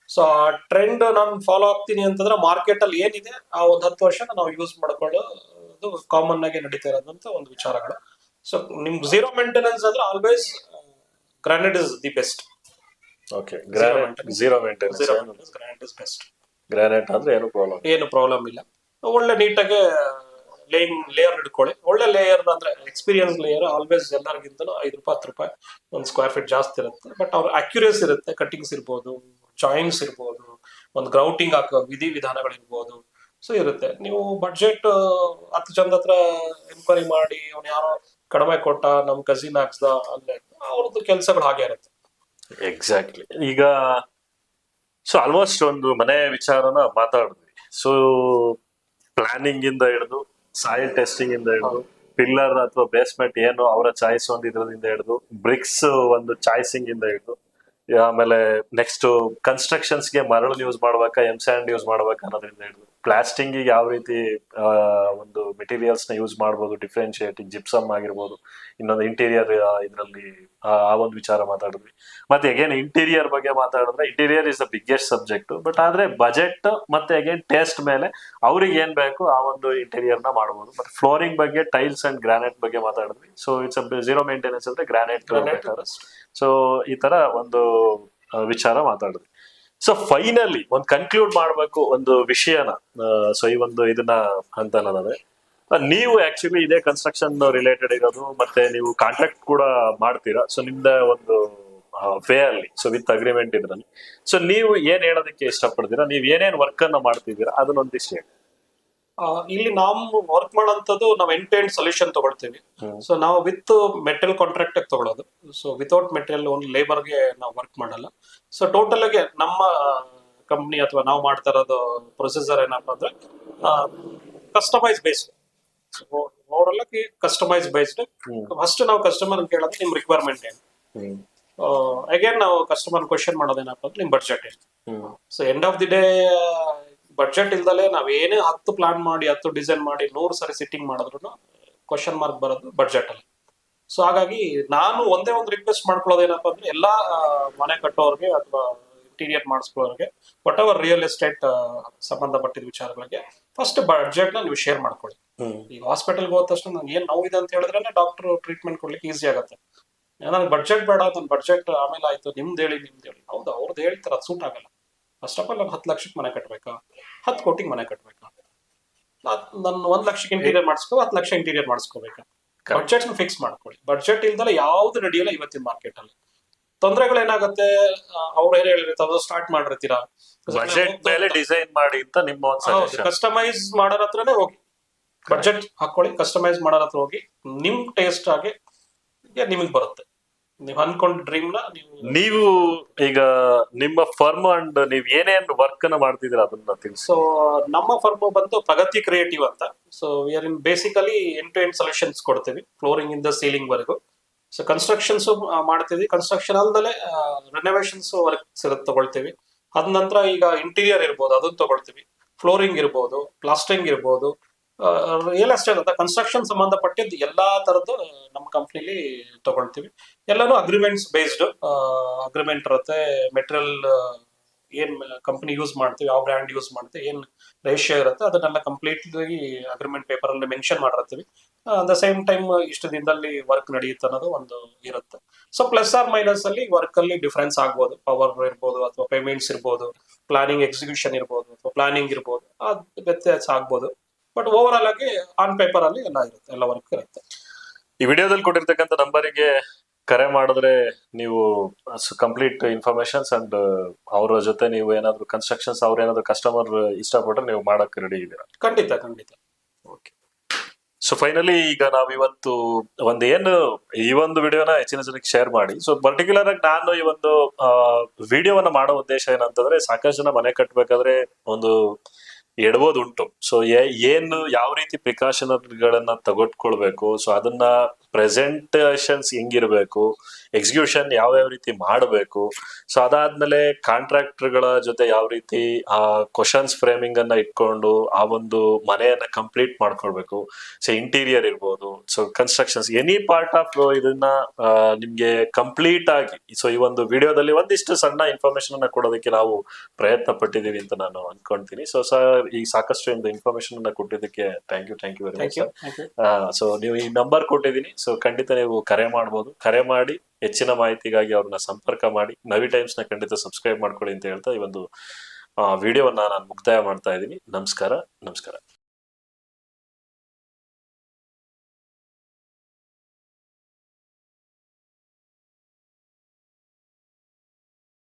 ಸೊ ಆ ಟ್ರೆಂಡ್ ನಾನು ಫಾಲೋ ಆಗ್ತೀನಿ ಅಂತಂದ್ರೆ ಮಾರ್ಕೆಟ್ ಅಲ್ಲಿ ಏನಿದೆ ಆ ಒಂದು 10 ವರ್ಷ ನಾವು ಯೂಸ್ ಮಾಡ್ಕೊಳ್ಳೋದು ಕಾಮನ್ ಆಗಿ ನಡೀತಾ ಇರೋದಂತ ಒಂದು ವಿಚಾರಗಳು. ಸೊ ನಿಮ್ಗೆ ಝೀರೋ ಮೇಂಟೆನೆನ್ಸ್ ಅಂದ್ರೆ always granite is the best. Okay, zero maintenance granite is best. Granite ಅಂದ್ರೆ ಏನು ಪ್ರಾಬ್ಲಮ್ ಇಲ್ಲ. ಒಳ್ಳೆ ನೀಟಾಗಿ ಲೇಯರ್ ಹಿಡ್ಕೊಳ್ಳಿ. ಒಳ್ಳೆ ಲೇಯರ್ ಅಂದ್ರೆ ಎಕ್ಸ್ಪೀರಿಯನ್ಸ್ ಲೇಯರ್ ಆಲ್ವೇಸ್ ಎಲ್ಲರಿಗಿಂತಲೂ 5 ರೂಪಾಯಿ 10 ರೂಪಾಯಿ ಒಂದು ಸ್ಕ್ವೇರ್ ಫೀಟ್ ಜಾಸ್ತಿ ಇರುತ್ತೆ. ಬಟ್ ಅವ್ರ ಅಕ್ಯುರೇಸ್ ಇರುತ್ತೆ, ಕಟ್ಟಿಂಗ್ಸ್ ಇರ್ಬೋದು, ಜಾಯಿಂಟ್ಸ್ ಇರ್ಬೋದು, ಒಂದು ಗ್ರೌಟಿಂಗ್ ಹಾಕೋ ವಿಧಾನಗಳಿರ್ಬೋದು. ಸೊ ಇರುತ್ತೆ. ನೀವು ಬಡ್ಜೆಟ್ 10 ಜನದ ಹತ್ರ ಎನ್ಕ್ವೈರಿ ಮಾಡಿ ಅವ್ನು ಯಾರೋ ಕಡಿಮೆ ಕೊಟ್ಟ, ನಮ್ ಕಸಿನ್ ಹಾಕ್ಸ್ದ ಅಂದ್ರೆ ಅವ್ರದ್ದು ಕೆಲಸಗಳು ಹಾಗೆ ಇರುತ್ತೆ. ಎಕ್ಸಾಕ್ಟ್ಲಿ. ಈಗ ಸೊ ಆಲ್ಮೋಸ್ಟ್ ಒಂದು ಮನೆ ವಿಚಾರನ ಮಾತಾಡಿದ್ವಿ. ಸೊ ಪ್ಲಾನಿಂಗ್ ಇಂದ ಹಿಡಿದು ಸಾಯಿಲ್ ಟೆಸ್ಟಿಂಗ್ ಇಂದ ಹಿಡಿದು ಪಿಲ್ಲರ್ ಅಥವಾ ಬೇಸ್ಮೆಂಟ್ ಏನು ಅವರ ಚಾಯ್ಸ್ ಒಂದು ಇದರಿಂದ ಹಿಡಿದು ಬ್ರಿಕ್ಸ್ ಒಂದು ಚಾಯ್ಸಿಂಗ್ ಇಂದ ಹಿಡಿದು ಆಮೇಲೆ ನೆಕ್ಸ್ಟ್ ಕನ್ಸ್ಟ್ರಕ್ಷನ್ಸ್ಗೆ ಮರಳು ಯೂಸ್ ಮಾಡ್ಬೇಕಾ ಸ್ಯಾಂಡ್ ಯೂಸ್ ಮಾಡ್ಬೇಕಾ ಅನ್ನೋದ್ರಿಂದ ಹಿಡಿದು ಪ್ಲಾಸ್ಟಿಂಗ್ ಯಾವ ರೀತಿ ಒಂದು ಮೆಟೀರಿಯಲ್ಸ್ ನ ಯೂಸ್ ಮಾಡ್ಬೋದು, ಡಿಫ್ರೆನ್ಶಿಯೇಟಿಂಗ್ ಜಿಪ್ಸಮ್ ಆಗಿರ್ಬೋದು, ಇನ್ನೊಂದು ಇಂಟೀರಿಯರ್ ಇದರಲ್ಲಿ ಆ ಒಂದು ವಿಚಾರ ಮಾತಾಡಿದ್ವಿ. ಮತ್ತೆ ಅಗೇನ್ ಇಂಟೀರಿಯರ್ ಬಗ್ಗೆ ಮಾತಾಡಿದ್ರೆ interior is the biggest subject. But ಆದ್ರೆ ಬಜೆಟ್ ಮತ್ತೆ ಅಗೇನ್ ಟೇಸ್ಟ್ ಮೇಲೆ ಅವ್ರಿಗೆ ಏನ್ ಬೇಕು ಆ ಒಂದು ಇಂಟೀರಿಯರ್ ನ ಮಾಡಬಹುದು. ಮತ್ತೆ ಫ್ಲೋರಿಂಗ್ ಬಗ್ಗೆ ಟೈಲ್ಸ್ ಅಂಡ್ ಗ್ರಾನೈಟ್ ಬಗ್ಗೆ ಮಾತಾಡಿದ್ವಿ. ಸೊ ಇಟ್ಸ್ ಝೀರೋ ಮೇಂಟೆನೆನ್ಸ್ ಅಂದ್ರೆ ಗ್ರಾನೈಟ್. ಸೊ ಈ ತರ ಒಂದು ವಿಚಾರ ಮಾತಾಡಿದ್ವಿ. ಸೊ ಫೈನಲಿ ಒಂದು ಕನ್ಕ್ಲೂಡ್ ಮಾಡ್ಬೇಕು ಒಂದು ವಿಷಯನ. ಸೊ ಈ ಒಂದು ಇದನ್ನ ಅಂತ ಅನ್ನೋದಾದ್ರೆ ನೀವು ಆಕ್ಚುಲಿ ಇದೇ ಕನ್ಸ್ಟ್ರಕ್ಷನ್ ರಿಲೇಟೆಡ್ ಇರೋದು, ಮತ್ತೆ ನೀವು ಕಾಂಟ್ರಾಕ್ಟ್ ಕೂಡ ಮಾಡ್ತೀರಾ. ಸೊ ನಿಮ್ದ ಒಂದು ವೇ ಅಲ್ಲಿ ಸೊ ವಿತ್ ಅಗ್ರಿಮೆಂಟ್ ಇದ್ರಲ್ಲಿ ಸೊ ನೀವು ಏನ್ ಹೇಳೋದಕ್ಕೆ ಇಷ್ಟಪಡ್ತೀರಾ, ನೀವ್ ಏನೇನ್ ವರ್ಕ್ ಅನ್ನ ಮಾಡ್ತಿದ್ದೀರಾ ಅದನ್ನೊಂದಿಷ್ಟು ಹೇಳಿ. ಇಲ್ಲಿ ನಾವು ವರ್ಕ್ ಮಾಡೋಂಥದ್ದು ನಾವು ಎಂಡ್ ಟು ಎಂಡ್ ಸೊಲ್ಯೂಷನ್ ತಗೊಳ್ತೀವಿ. ಸೊ ನಾವು ವಿತ್ ಮೆಟೀರಿಯಲ್ ಕಾಂಟ್ರಾಕ್ಟ್ ತಗೊಳ್ಳೋದು. ಸೊ ವಿತೌಟ್ ಮೆಟೀರಿಯಲ್ ಓನ್ಲಿ ಲೇಬರ್ಗೆ ನಾವು ವರ್ಕ್ ಮಾಡಲ್ಲ. ಸೊ ಟೋಟಲ್ ಆಗಿ ನಮ್ಮ ಕಂಪ್ನಿ ಅಥವಾ ನಾವು ಮಾಡ್ತಾ ಇರೋದು ಪ್ರೊಸೀಜರ್ ಏನಪ್ಪಾ ಅಂದ್ರೆ ಕಸ್ಟಮೈಸ್ ಬೇಸ್ಡ್. ಓವರ್ ಆಗಿ ಕಸ್ಟಮೈಸ್ ಬೇಸ್ಡ್. ಫಸ್ಟ್ ನಾವು ಕಸ್ಟಮರ್ ಕೇಳೋದು ನಿಮ್ ರಿಕ್ವೈರ್ಮೆಂಟ್ ಏನು. ಅಗೇನ್ ನಾವು ಕಸ್ಟಮರ್ ಕ್ವಶನ್ ಮಾಡೋದೇನಪ್ಪ ಅಂದ್ರೆ ನಿಮ್ ಬಡ್ಜೆಟ್ ಏನು. So end of the day budget ಇಲ್ದಲೆ ನಾವ್ ಏನೇ 10 ಪ್ಲಾನ್ ಮಾಡಿ 10 ಡಿಸೈನ್ ಮಾಡಿ 100 ಸರಿ ಸಿಟ್ಟಿಂಗ್ ಮಾಡಿದ್ರು ಕ್ವಶನ್ ಮಾರ್ಕ್ ಬರೋದು ಬಡ್ಜೆಟ್ ಅಲ್ಲಿ. ಸೊ ಹಾಗಾಗಿ ನಾನು ಒಂದೇ ಒಂದು ರಿಕ್ವೆಸ್ಟ್ ಮಾಡ್ಕೊಳ್ಳೋದೇನಪ್ಪ ಅಂದ್ರೆ ಎಲ್ಲಾ ಮನೆ ಕಟ್ಟೋರ್ಗೆ ಅಥವಾ ಇಂಟೀರಿಯರ್ ಮಾಡಿಸ್ಕೊಳ್ಳೋರ್ಗೆ ವಾಟ್ ಎವರ್ ರಿಯಲ್ ಎಸ್ಟೇಟ್ ಸಂಬಂಧಪಟ್ಟಿದ ವಿಚಾರಗಳಿಗೆ ಫಸ್ಟ್ ಬಡ್ಜೆಟ್ ನ ನೀವು ಶೇರ್ ಮಾಡ್ಕೊಳ್ಳಿ. ಈಗ ಹಾಸ್ಪಿಟಲ್ಗೆ ಹೋದ ತಕ್ಷಣ ನಂಗೆ ಏನ್ ನೋವಿದೆ ಅಂತ ಹೇಳಿದ್ರೆ ಡಾಕ್ಟರ್ ಟ್ರೀಟ್ಮೆಂಟ್ ಕೊಡ್ಲಿಕ್ಕೆ ಈಸಿ ಆಗುತ್ತೆ. ನನಗೆ ಬಡ್ಜೆಟ್ ಬೇಡ, ನನ್ನ ಬಡ್ಜೆಟ್ ಆಮೇಲೆ ಆಯ್ತು ನಿಮ್ದು ಹೇಳಿ. ಹೌದು, ಅವ್ರದ್ದು ಹೇಳ್ತಾರೆ, ಅದು ಸೂಟ್ ಆಗಲ್ಲ. ಫಸ್ಟ್ ಆಫ್ ಆಲ್ ನಾನು 10 ಲಕ್ಷಕ್ಕೆ ಮನೆ ಕಟ್ಬೇಕಾ, 10 ಕೋಟಿಗೆ ಮನೆ ಕಟ್ಬೇಕಾ, ನಾನು 1 ಲಕ್ಷಕ್ಕೆ ಇಂಟೀರಿಯರ್ ಮಾಡಿಸ್ಕೋ, 10 ಲಕ್ಷ ಇಂಟೀರಿಯರ್ ಮಾಡಿಸ್ಕೋಬೇಕಾ. ಬಡ್ಜೆಟ್ ಫಿಕ್ಸ್ ಮಾಡ್ಕೊಳ್ಳಿ. ಬಡ್ಜೆಟ್ ಇಲ್ದಲ್ಲ ಯಾವ್ದು ನಡೆಯಲ್ಲ ಇವತ್ತಿನ ಮಾರ್ಕೆಟ್ ಅಲ್ಲಿ. ತೊಂದರೆಗಳು ಏನಾಗುತ್ತೆ, ಅವ್ರು ಏನ್ ಹೇಳಿರ್ತಾರೆ ಸ್ಟಾರ್ಟ್ ಮಾಡಿರ್ತೀರಾ, ಬಜೆಟ್ ಮೇಲೆ ಡಿಸೈನ್ ಮಾಡಿ ಅಂತ ನಿಮ್ಮ ಒಂದು ಸಜೆಷನ್. ಕಸ್ಟಮೈಸ್ ಮಾಡೋರ ಹತ್ರನೇ ಹೋಗಿ ಬಡ್ಜೆಟ್ ಹಾಕೊಳ್ಳಿ. ಕಸ್ಟಮೈಸ್ ಮಾಡೋರ ಹತ್ರ ಹೋಗಿ ನಿಮ್ ಟೇಸ್ಟ್ ಆಗಿ ನಿಮಗ್ ಬರುತ್ತೆ. ನೀವು ಅನ್ಕೊಂಡ್ ಡ್ರೀಮ್ ನ ನೀವು ಈಗ ನಿಮ್ಮ ಫರ್ಮ್ ಅಂಡ್ ನೀವ್ ಏನೇನ್ ವರ್ಕ್ ಅನ್ನ ಮಾಡ್ತಿದ್ದೀರಾ ಅದನ್ನ ತಿಳಿಸಿ. ಸೊ ನಮ್ಮ ಫರ್ಮ್ ಬಂದು ಪ್ರಗತಿ ಕ್ರಿಯೇಟಿವ್ ಅಂತ. So we are in basically end to end solutions ಕೊಡ್ತೀವಿ, ಫ್ಲೋರಿಂಗ್ ಇಂದ ಸೀಲಿಂಗ್ ವರೆಗೂ. ಸೊ ಕನ್ಸ್ಟ್ರಕ್ಷನ್ಸ್ ಮಾಡ್ತೀವಿ. ಕನ್ಸ್ಟ್ರಕ್ಷನ್ ಅಲ್ದಲೆ ರೆನೋವೇಷನ್ಸ್ ವರ್ಕ್ಸ್ ತಗೊಳ್ತೀವಿ. ಅದ ನಂತರ ಈಗ ಇಂಟೀರಿಯರ್ ಇರ್ಬೋದು ಅದನ್ನ ತಗೊಳ್ತೀವಿ, ಫ್ಲೋರಿಂಗ್ ಇರ್ಬೋದು, ಪ್ಲಾಸ್ಟರಿಂಗ್ ಇರ್ಬೋದು, ರಿಯಲ್ ಎಸ್ಟೇಟ್ ಅಂತ ಕನ್ಸ್ಟ್ರಕ್ಷನ್ ಸಂಬಂಧಪಟ್ಟಿದ್ದು ಎಲ್ಲಾ ತರದ್ದು ನಮ್ಮ ಕಂಪ್ನಿಲಿ ತಗೊಳ್ತೀವಿ. ಎಲ್ಲಾನು ಅಗ್ರಿಮೆಂಟ್ಸ್ ಬೇಸ್ಡ್ ಅಗ್ರಿಮೆಂಟ್ ಇರುತ್ತೆ. ಮೆಟೀರಿಯಲ್ ಏನ್ ಕಂಪನಿ ಯೂಸ್ ಮಾಡ್ತೀವಿ, ಯಾವ ಬ್ರ್ಯಾಂಡ್ ಯೂಸ್ ಮಾಡ್ತೀವಿ, ಏನ್ ರೇಷಿಯೋ ಇರುತ್ತೆ ಅದನ್ನೆಲ್ಲ ಕಂಪ್ಲೀಟ್ಲಿ ಅಗ್ರಿಮೆಂಟ್ ಪೇಪರ್ ಅಲ್ಲಿ ಮೆನ್ಷನ್ ಮಾಡಿರ್ತೀವಿ. ಅಟ್ ದ ಸೇಮ್ ಟೈಮ್ ಇಷ್ಟು ದಿನದಲ್ಲಿ ವರ್ಕ್ ನಡೆಯುತ್ತೆ ಅನ್ನೋದು ಒಂದು ಇರುತ್ತೆ. ಸೊ ಪ್ಲಸ್ ಆರ್ ಮೈನಸ್ ಅಲ್ಲಿ ವರ್ಕ್ ಅಲ್ಲಿ ಡಿಫ್ರೆನ್ಸ್ ಆಗ್ಬೋದು. ಪವರ್ ಇರ್ಬೋದು ಅಥವಾ ಪೇಮೆಂಟ್ಸ್ ಇರ್ಬೋದು, ಪ್ಲಾನಿಂಗ್ ಎಕ್ಸಿಕ್ಯೂಷನ್ ಇರ್ಬೋದು ಅಥವಾ ಪ್ಲಾನಿಂಗ್ ಇರ್ಬೋದು, ಅದು ವ್ಯತ್ಯಾಸ ಆಗ್ಬೋದು. ಬಟ್ ಓವರ್ ಆಲ್ ಆಗಿ ಆನ್ ಪೇಪರ್ ಅಲ್ಲಿ ಎಲ್ಲ ಇರುತ್ತೆ, ಎಲ್ಲ ವರ್ಕ್ ಇರುತ್ತೆ. ಈ ವಿಡಿಯೋದಲ್ಲಿ ಕೊಟ್ಟಿರ್ತಕ್ಕಂಥ ನಂಬರಿಗೆ ಕರೆ ಮಾಡಿದ್ರೆ ನೀವು ಕಂಪ್ಲೀಟ್ ಇನ್ಫಾರ್ಮೇಶನ್ಸ್ ಅಂಡ್ ಅವರ ಜೊತೆ ನೀವು ಏನಾದ್ರು ಕನ್ಸ್ಟ್ರಕ್ಷನ್ಸ್ ಅವ್ರ ಏನಾದ್ರು ಕಸ್ಟಮರ್ ಇಷ್ಟಪಟ್ರೆ ನೀವು ಮಾಡಕ್ ರೆಡಿ ಇದ್ದೀರಾ? ಖಂಡಿತ ಖಂಡಿತ. ಓಕೆ. ಸೊ ಫೈನಲಿ ಈಗ ನಾವಿವತ್ತು ಏನು ಈ ಒಂದು ವಿಡಿಯೋನ ಹೆಚ್ಚಿನ ಜನಕ್ಕೆ ಶೇರ್ ಮಾಡಿ. ಸೊ ಪರ್ಟಿಕ್ಯುಲರ್ ಆಗಿ ನಾನು ಈ ಒಂದು ವಿಡಿಯೋವನ್ನ ಮಾಡೋ ಉದ್ದೇಶ ಏನಂತಂದ್ರೆ, ಸಾಕಷ್ಟು ಜನ ಮನೆ ಕಟ್ಟಬೇಕಾದ್ರೆ ಒಂದು ಎಡಬೋದುಂಟು. ಸೊ ಏನು ಯಾವ ರೀತಿ ಪ್ರಿಕಾಷನರಿಗಳನ್ನ ತಗೊಟ್ಕೊಳ್ಬೇಕು, ಸೊ ಅದನ್ನ ಪ್ರೆಸೆಂಟೇಷನ್ಸ್ ಹೆಂಗಿರ್ಬೇಕು, ಎಕ್ಸಿಕ್ಯೂಷನ್ ಯಾವ ರೀತಿ ಮಾಡಬೇಕು, ಸೊ ಅದಾದ್ಮೇಲೆ ಕಾಂಟ್ರಾಕ್ಟರ್ಗಳ ಜೊತೆ ಯಾವ ರೀತಿ ಆ ಕ್ವಶನ್ಸ್ ಫ್ರೇಮಿಂಗ್ ಅನ್ನ ಇಟ್ಕೊಂಡು ಆ ಒಂದು ಮನೆಯನ್ನ ಕಂಪ್ಲೀಟ್ ಮಾಡ್ಕೊಳ್ಬೇಕು. ಸೊ ಇಂಟೀರಿಯರ್ ಇರ್ಬೋದು, so constructions any part of ಇದನ್ನ ನಿಮ್ಗೆ ಕಂಪ್ಲೀಟ್ ಆಗಿ ಸೊ ಈ ಒಂದು ವಿಡಿಯೋದಲ್ಲಿ ಒಂದಿಷ್ಟು ಸಣ್ಣ ಇನ್ಫಾರ್ಮೇಶನ್ ಅನ್ನ ಕೊಡೋದಕ್ಕೆ ನಾವು ಪ್ರಯತ್ನ ಪಟ್ಟಿದ್ದೀವಿ ಅಂತ ನಾನು ಅನ್ಕೊಂತೀನಿ. ಸೊ ಸರ್, ಈ ಸಾಕಷ್ಟು ಒಂದು ಇನ್ಫಾರ್ಮೇಶನ್ ಅನ್ನ ಕೊಟ್ಟಿದ್ದಕ್ಕೆ thank you very much sir. So ನೀವು ಈ ನಂಬರ್ ಕೊಟ್ಟಿದ್ದೀನಿ, ಸೊ ಖಂಡಿತ ನೀವು ಕರೆ ಮಾಡ್ಬೋದು. ಕರೆ ಮಾಡಿ ಹೆಚ್ಚಿನ ಮಾಹಿತಿಗಾಗಿ ಅವ್ರನ್ನ ಸಂಪರ್ಕ ಮಾಡಿ. ನವಿ ಟೈಮ್ಸ್ ನ ಖಂಡಿತ ಸಬ್ಸ್ಕ್ರೈಬ್ ಮಾಡ್ಕೊಳ್ಳಿ ಅಂತ ಹೇಳ್ತಾ ಈ ಒಂದು ವಿಡಿಯೋವನ್ನ ನಾನು ಮುಕ್ತಾಯ ಮಾಡ್ತಾ ಇದ್ದೀನಿ. ನಮಸ್ಕಾರ.